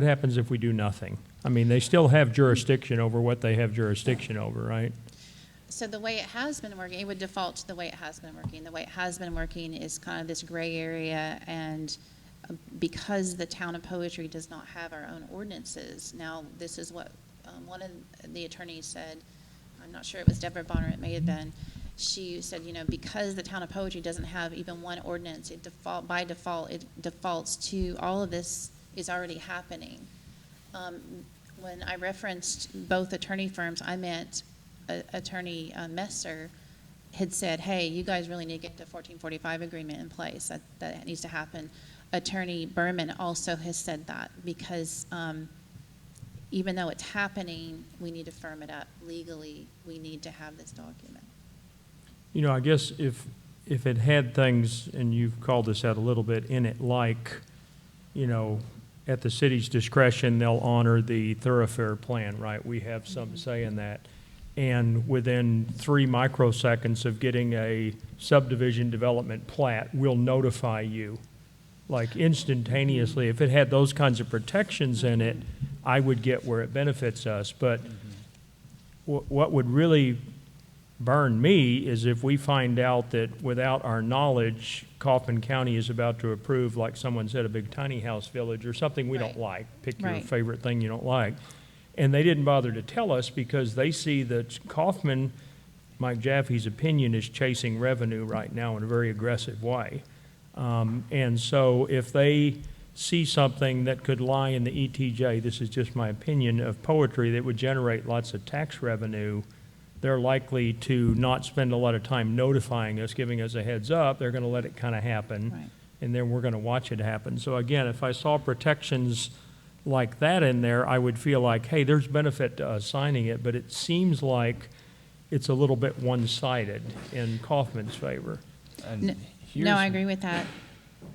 happens if we do nothing? I mean, they still have jurisdiction over what they have jurisdiction over, right? So the way it has been working, it would default to the way it has been working. The way it has been working is kind of this gray area, and because the town of Poetry does not have our own ordinances, now this is what one of the attorneys said, I'm not sure it was Deborah Bonner, it may have been, she said, you know, because the town of Poetry doesn't have even one ordinance, by default, it defaults to all of this is already happening. When I referenced both attorney firms, I meant Attorney Messer had said, hey, you guys really need to get the 1445 agreement in place. That needs to happen. Attorney Berman also has said that because even though it's happening, we need to firm it up legally. We need to have this document. You know, I guess if it had things, and you've called this out a little bit, in it like, you know, at the city's discretion, they'll honor the thoroughfare plan, right? We have some say in that. And within 3 microseconds of getting a subdivision development plat, we'll notify you, like instantaneously. If it had those kinds of protections in it, I would get where it benefits us. But what would really burn me is if we find out that without our knowledge, Kaufman County is about to approve, like someone said, a big tiny house village or something we don't like. Pick your Right. favorite thing you don't like. And they didn't bother to tell us because they see that Kaufman, Mike Jaffe's opinion, is chasing revenue right now in a very aggressive way. And so if they see something that could lie in the ETJ, this is just my opinion, of poetry that would generate lots of tax revenue, they're likely to not spend a lot of time notifying us, giving us a heads up. They're going to let it kind of happen, Right. and then we're going to watch it happen. So again, if I saw protections like that in there, I would feel like, hey, there's benefit to us signing it, but it seems like it's a little bit one-sided in Kaufman's favor. And No, here's- I agree with that.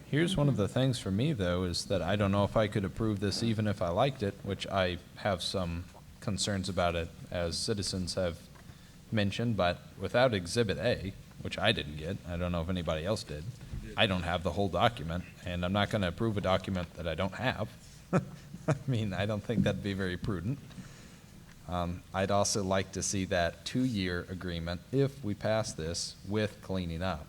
Here's one of the things for me, though, is that I don't know if I could approve this even if I liked it, which I have some concerns about it, as citizens have mentioned, but without Exhibit A, which I didn't get, I don't know if anybody else did, I don't have the whole document, and I'm not going to approve a document that I don't have. I mean, I don't think that'd be very prudent. I'd also like to see that 2-year agreement, if we pass this, with cleaning up.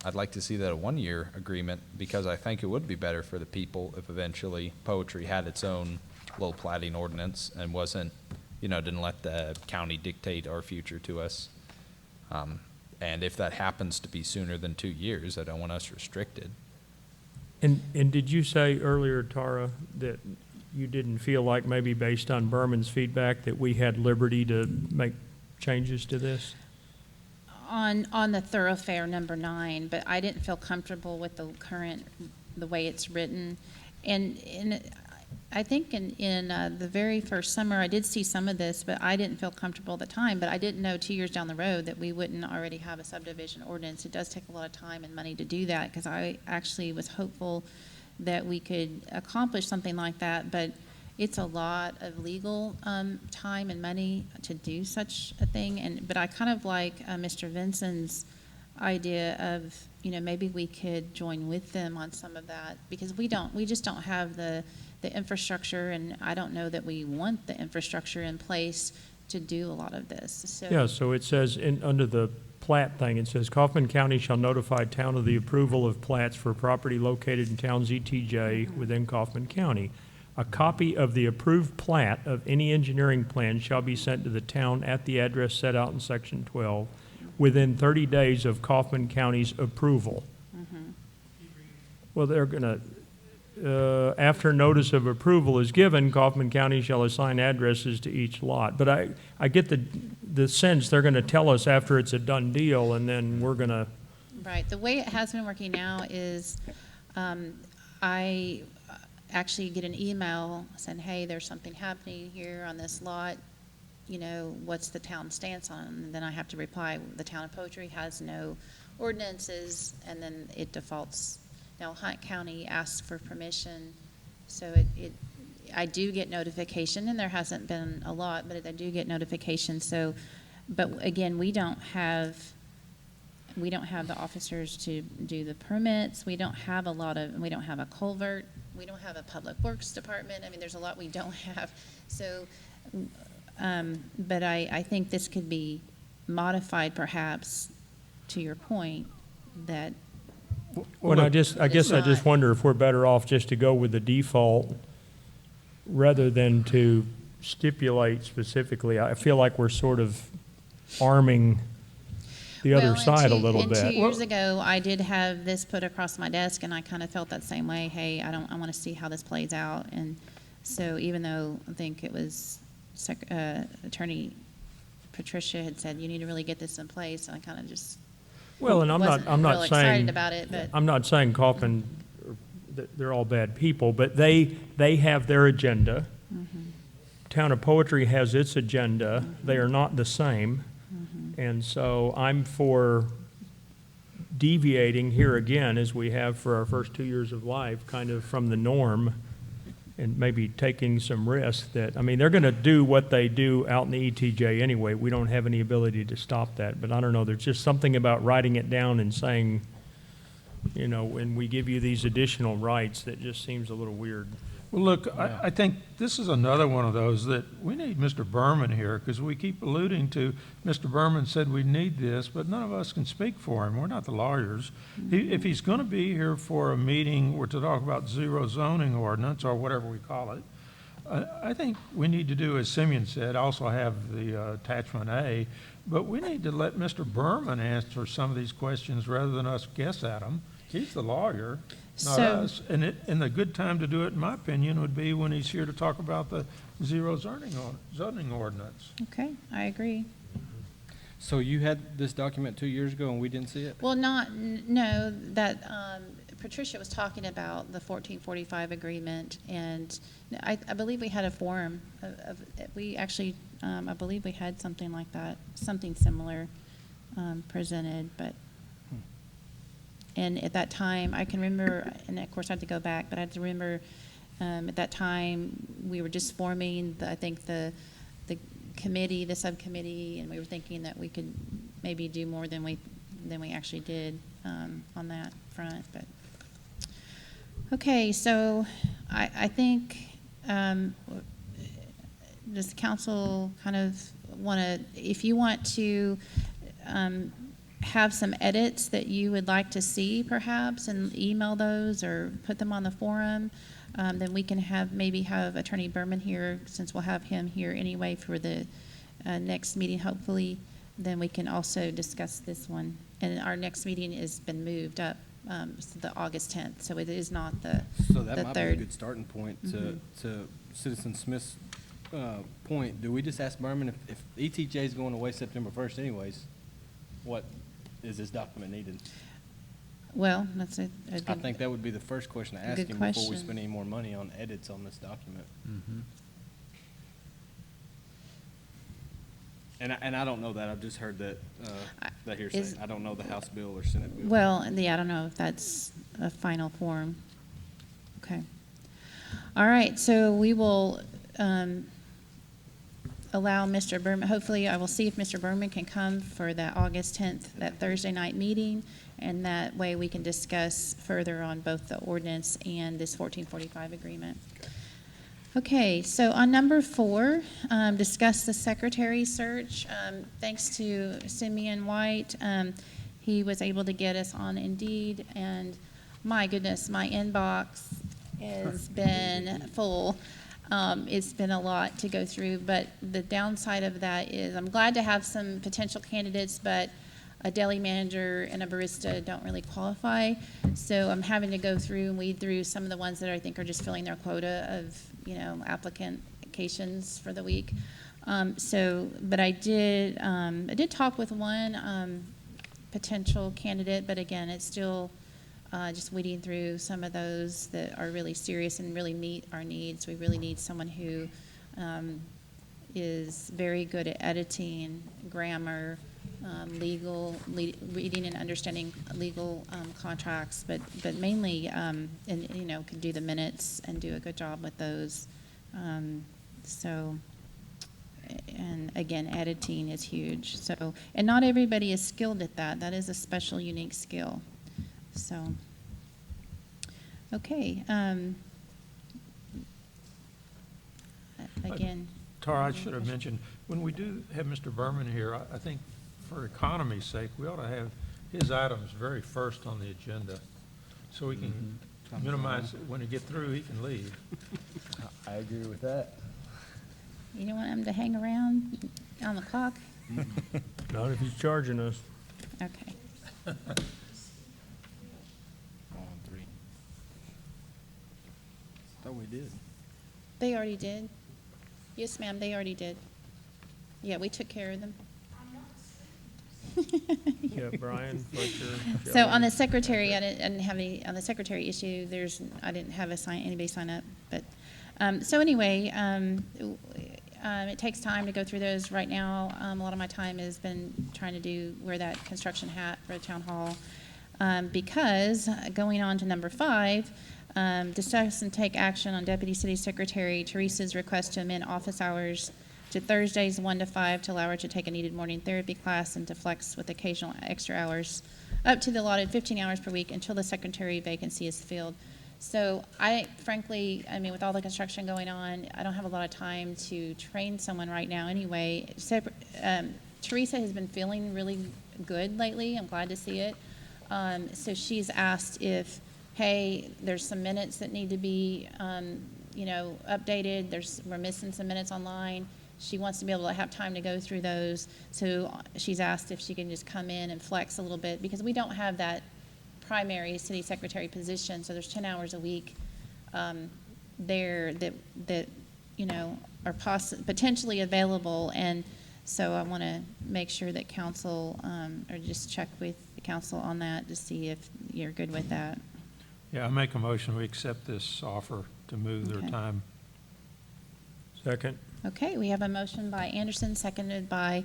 I'd like to see that a 1-year agreement, because I think it would be better for the people if eventually poetry had its own little plating ordinance and wasn't, didn't let the county dictate our future to us. And if that happens to be sooner than 2 years, I don't want us restricted. And did you say earlier, Tara, that you didn't feel like maybe based on Berman's feedback that we had liberty to make changes to this? On the thoroughfare number 9, but I didn't feel comfortable with the way it's written. And I think in the very first summer, I did see some of this, but I didn't feel comfortable at the time. But I didn't know 2 years down the road that we wouldn't already have a subdivision ordinance. It does take a lot of time and money to do that, because I actually was hopeful that we could accomplish something like that. But it's a lot of legal time and money to do such a thing. But I kind of like Mr. Vinson's idea of, maybe we could join with them on some of that, because we just don't have the infrastructure, and I don't know that we want the infrastructure in place to do a lot of this. So, Yeah, so it says, under the plat thing, it says Kaufman County shall notify town of the approval of plats for property located in town's ETJ within Kaufman County. A copy of the approved plat of any engineering plan shall be sent to the town at the address set out in section 12 within 30 days of Kaufman County's approval. Well, they're going to, after notice of approval is given, Kaufman County shall assign addresses to each lot. But I get the sense they're going to tell us after it's a done deal, and then we're going to. right. The way it has been working now is I actually get an email saying, hey, there's something happening here on this lot. What's the town stance on it? And then I have to reply, the town of Poetry has no ordinances, and then it defaults. Now, Hunt County asks for permission, so I do get notification, and there hasn't been a lot, but I do get notification. So, but again, we don't have the officers to do the permits. We don't have a culvert. We don't have a public works department. I mean, there's a lot we don't have. So, but I think this could be modified, perhaps, to your point, that Well, I guess I just not- wonder if we're better off just to go with the default rather than to stipulate specifically. I feel like we're sort of arming the other side a little bit. 2 years ago, I did have this put across my desk, and I kind of felt that same way. Hey, I want to see how this plays out. And so even though I think it was Attorney Patricia had said, you need to really get this in place, and I kind of just Well, and I'm wasn't not real saying. excited about it, but I'm not saying Kaufman, they're all bad people, but they have their agenda. Town of Poetry has its agenda. They are not the same. And so I'm for deviating here again, as we have for our first 2 years of life, kind of from the norm, and maybe taking some risk that, I mean, they're going to do what they do out in the ETJ anyway. We don't have any ability to stop that. But I don't know, there's just something about writing it down and saying, when we give you these additional rights, that just seems a little weird. Well, look, I think this is another one of those that we need Mr. Berman here, because we keep alluding to, Mr. Berman said we need this, but none of us can speak for him. We're not the lawyers. If he's going to be here for a meeting or to talk about zero zoning ordinance or whatever we call it, I think we need to do, as Simeon said, also have the attachment A, but we need to let Mr. Berman answer some of these questions rather than us guess at them. He's the lawyer, not So- us. And the good time to do it, in my opinion, would be when he's here to talk about the zero zoning ordinance. Okay, I agree. So you had this document 2 years ago and we didn't see it? Well, no, that Patricia was talking about the 1445 agreement, and I believe we had a forum we actually, I believe we had something like that, something similar presented, but, and at that time, I can remember, and of course I have to go back, but I have to remember at that time, we were just forming, I think, the committee, the subcommittee, and we were thinking that we could maybe do more than we actually did on that front. But okay, so I think does the council kind of want to, if you want to have some edits that you would like to see, perhaps, and email those or put them on the forum. Then we can maybe have Attorney Berman here, since we'll have him here anyway for the next meeting, hopefully. Then we can also discuss this one. And our next meeting has been moved up to the August 10th, so it is not the 3rd. So that might be a good starting point to Citizen Smith's point. Do we just ask Berman if ETJ is going away September 1st anyways, what is this document needed? Well, that's a good. I think that would be the first question to ask good him before we question. spend any more money on edits on this document. And I don't know that. I've just heard that hearsay. I don't know the House bill or Senate bill. Well, yeah, I don't know if that's a final form. Okay. All right, so we will allow Mr. Berman, hopefully I will see if Mr. Berman can come for that August 10th, that Thursday night meeting, and that way we can discuss further on both the ordinance and this 1445 agreement. Okay, so on number 4, discuss the secretary search. Thanks to Simeon White, he was able to get us on Indeed, and my goodness, my inbox has been full. It's been a lot to go through, but the downside of that is I'm glad to have some potential candidates, but a deli manager and a barista don't really qualify. So I'm having to go through and weed through some of the ones that I think are just filling their quota of, applications for the week. But I did talk with one potential candidate, but again, it's still just weeding through some of those that are really serious and really meet our needs. We really need someone who is very good at editing, grammar, reading and understanding legal contracts, but mainly, can do the minutes and do a good job with those. And again, editing is huge. So, and not everybody is skilled at that. That is a special, unique skill. So, okay. Again. Tara, I should have mentioned, when we do have Mr. Berman here, I think for economy's sake, we ought to have his items very first on the agenda, so we can minimize, when he get through, he can leave. I agree with that. You don't want him to hang around on the clock? Not if he's charging us. Okay. On 3. Thought we did. They already did? Yes, ma'am, they already did. Yeah, we took care of them. Yeah, Brian, Fletcher. So on the secretary, I didn't have any, on the secretary issue, I didn't have anybody sign up, but, so anyway, it takes time to go through those. Right now, a lot of my time has been trying to wear that construction hat for the town hall. Because, going on to number 5, discuss and take action on Deputy City Secretary Teresa's request to amend office hours to Thursdays 1 to 5 to allow her to take a needed morning therapy class and to flex with occasional extra hours up to the allotted 15 hours per week until the secretary vacancy is filled. So frankly, with all the construction going on, I don't have a lot of time to train someone right now anyway. Teresa has been feeling really good lately. I'm glad to see it. So she's asked if, hey, there's some minutes that need to be, updated. We're missing some minutes online. She wants to be able to have time to go through those. So she's asked if she can just come in and flex a little bit, because we don't have that primary city secretary position, so there's 10 hours a week there that you know, are potentially available, and so I want to make sure that council, or just check with the council on that to see if you're good with that. Yeah, I make a motion, we accept this offer to move their Okay. time. Second? Okay, we have a motion by Anderson, seconded by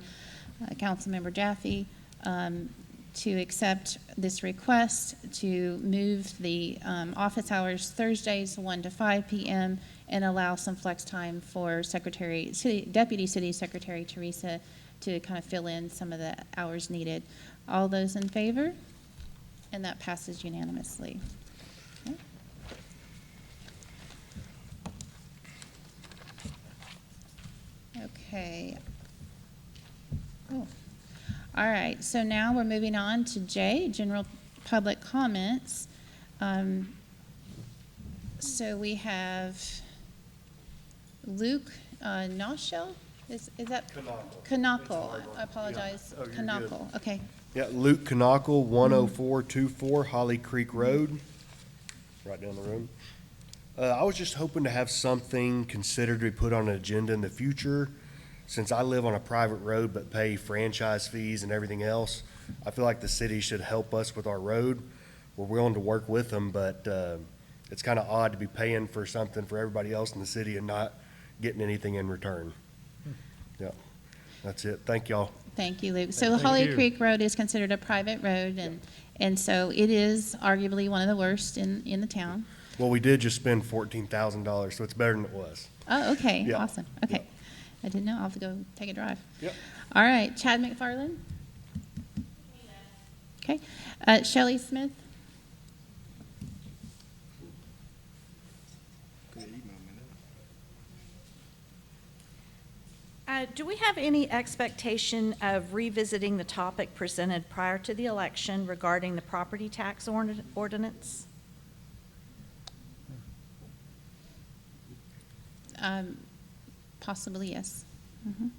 Councilmember Jaffe, to accept this request to move the office hours Thursdays 1 to 5 p.m. and allow some flex time for Deputy City Secretary Teresa to kind of fill in some of the hours needed. All those in favor? And that passes unanimously. Okay. Okay. Oh. All right, so now we're moving on to J, general public comments. So we have Luke Noshel, is that? Knuckle. I apologize. Yeah. Oh, you're good. Knuckle, okay. Yeah, Luke Knuckle, 10424 Holly Creek Road, right down the road. I was just hoping to have something considered to be put on an agenda in the future. Since I live on a private road but pay franchise fees and everything else, I feel like the city should help us with our road. We're willing to work with them, but it's kind of odd to be paying for something for everybody else in the city and not getting anything in return. Yeah, that's it. Thank y'all. Thank you, Luke. So Thank Holly you. Creek Road is considered a private road, and so it is arguably one of the worst in the town. Well, we did just spend $14,000, so it's better than it was. Oh, okay, Yeah. awesome, okay. I didn't know, I'll have to go take a drive. Yep. All right, Chad McFarland? Okay, Shelley Smith? Do we have any expectation of revisiting the topic presented prior to the election regarding the property tax ordinance? Possibly, yes. Mhm.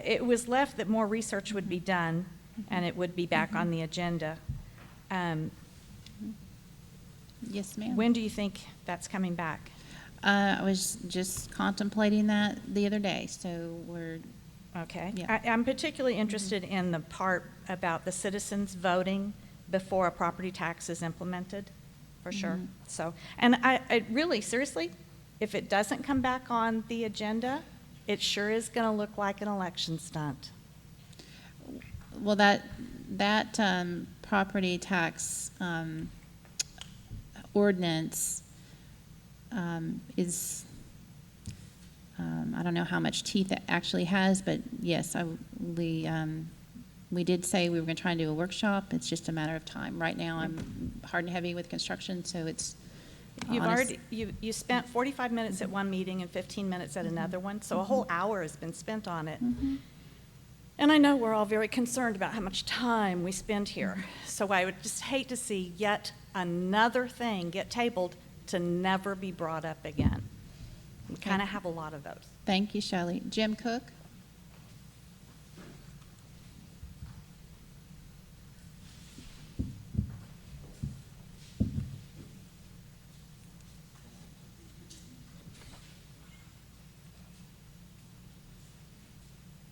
It was left that more research would be done, and it would be back on the agenda. Yes, ma'am. When do you think that's coming back? I was just contemplating that the other day, so we're, Okay. Yeah. I'm particularly interested in the part about the citizens voting before a property tax is implemented, for sure. Mhm. So, and I really, seriously, if it doesn't come back on the agenda, it sure is going to look like an election stunt. well, that property tax ordinance is, I don't know how much teeth it actually has, but yes, we did say we were going to try and do a workshop. It's just a matter of time. Right now, I'm hard and heavy with construction, so it's You've honest- already, you spent 45 minutes at one meeting and 15 minutes at another one, so a whole hour has been spent on it. Mhm. And I know we're all very concerned about how much time we spend here. So I would just hate to see yet another thing get tabled to never be brought up again. We kind of have a lot of those. Thank you, Shelley. Jim Cook?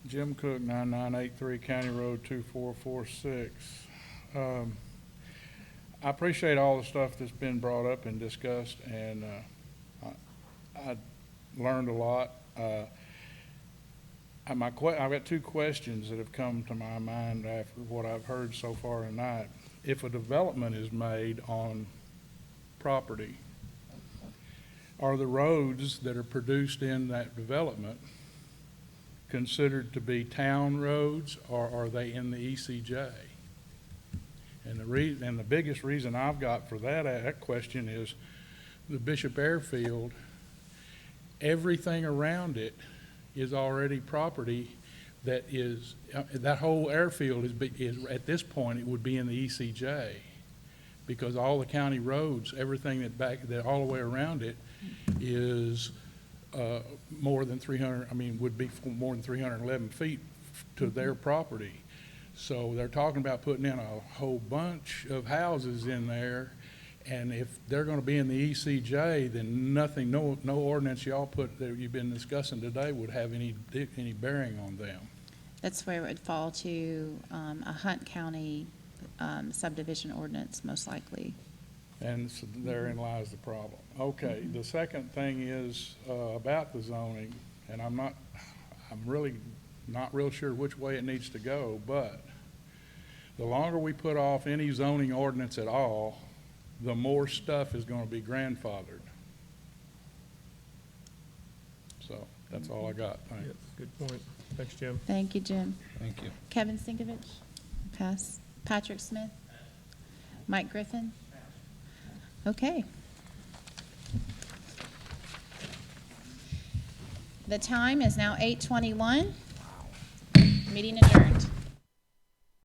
Jim Cook, 9983 County Road 2446. I appreciate all the stuff that's been brought up and discussed, and I learned a lot. I've got two questions that have come to my mind after what I've heard so far tonight. If a development is made on property, are the roads that are produced in that development considered to be town roads, or are they in the ECJ? And the biggest reason I've got for that question is the Bishop Airfield, everything around it is already property that is, that whole airfield is at this point, it would be in the ECJ, because all the county roads, everything that all the way around it is more than 300, would be more than 311 feet to their property. So they're talking about putting in a whole bunch of houses in there, and if they're gonna be in the ECJ, then nothing, no ordinance y'all put, that you've been discussing today would have any bearing on them. That's where it would fall to a Hunt County subdivision ordinance, most likely. And so therein lies the problem. Okay, the second thing is about the zoning, and I'm really not real sure which way it needs to go, but the longer we put off any zoning ordinance at all, the more stuff is gonna be grandfathered. So, that's all I got, thanks. Yep, good point. Thanks, Jim. Thank you, Jim. Thank you. Kevin Sinkovich? Pass. Patrick Smith? Mike Griffin? Okay. The time is now 8:21. Meeting adjourned.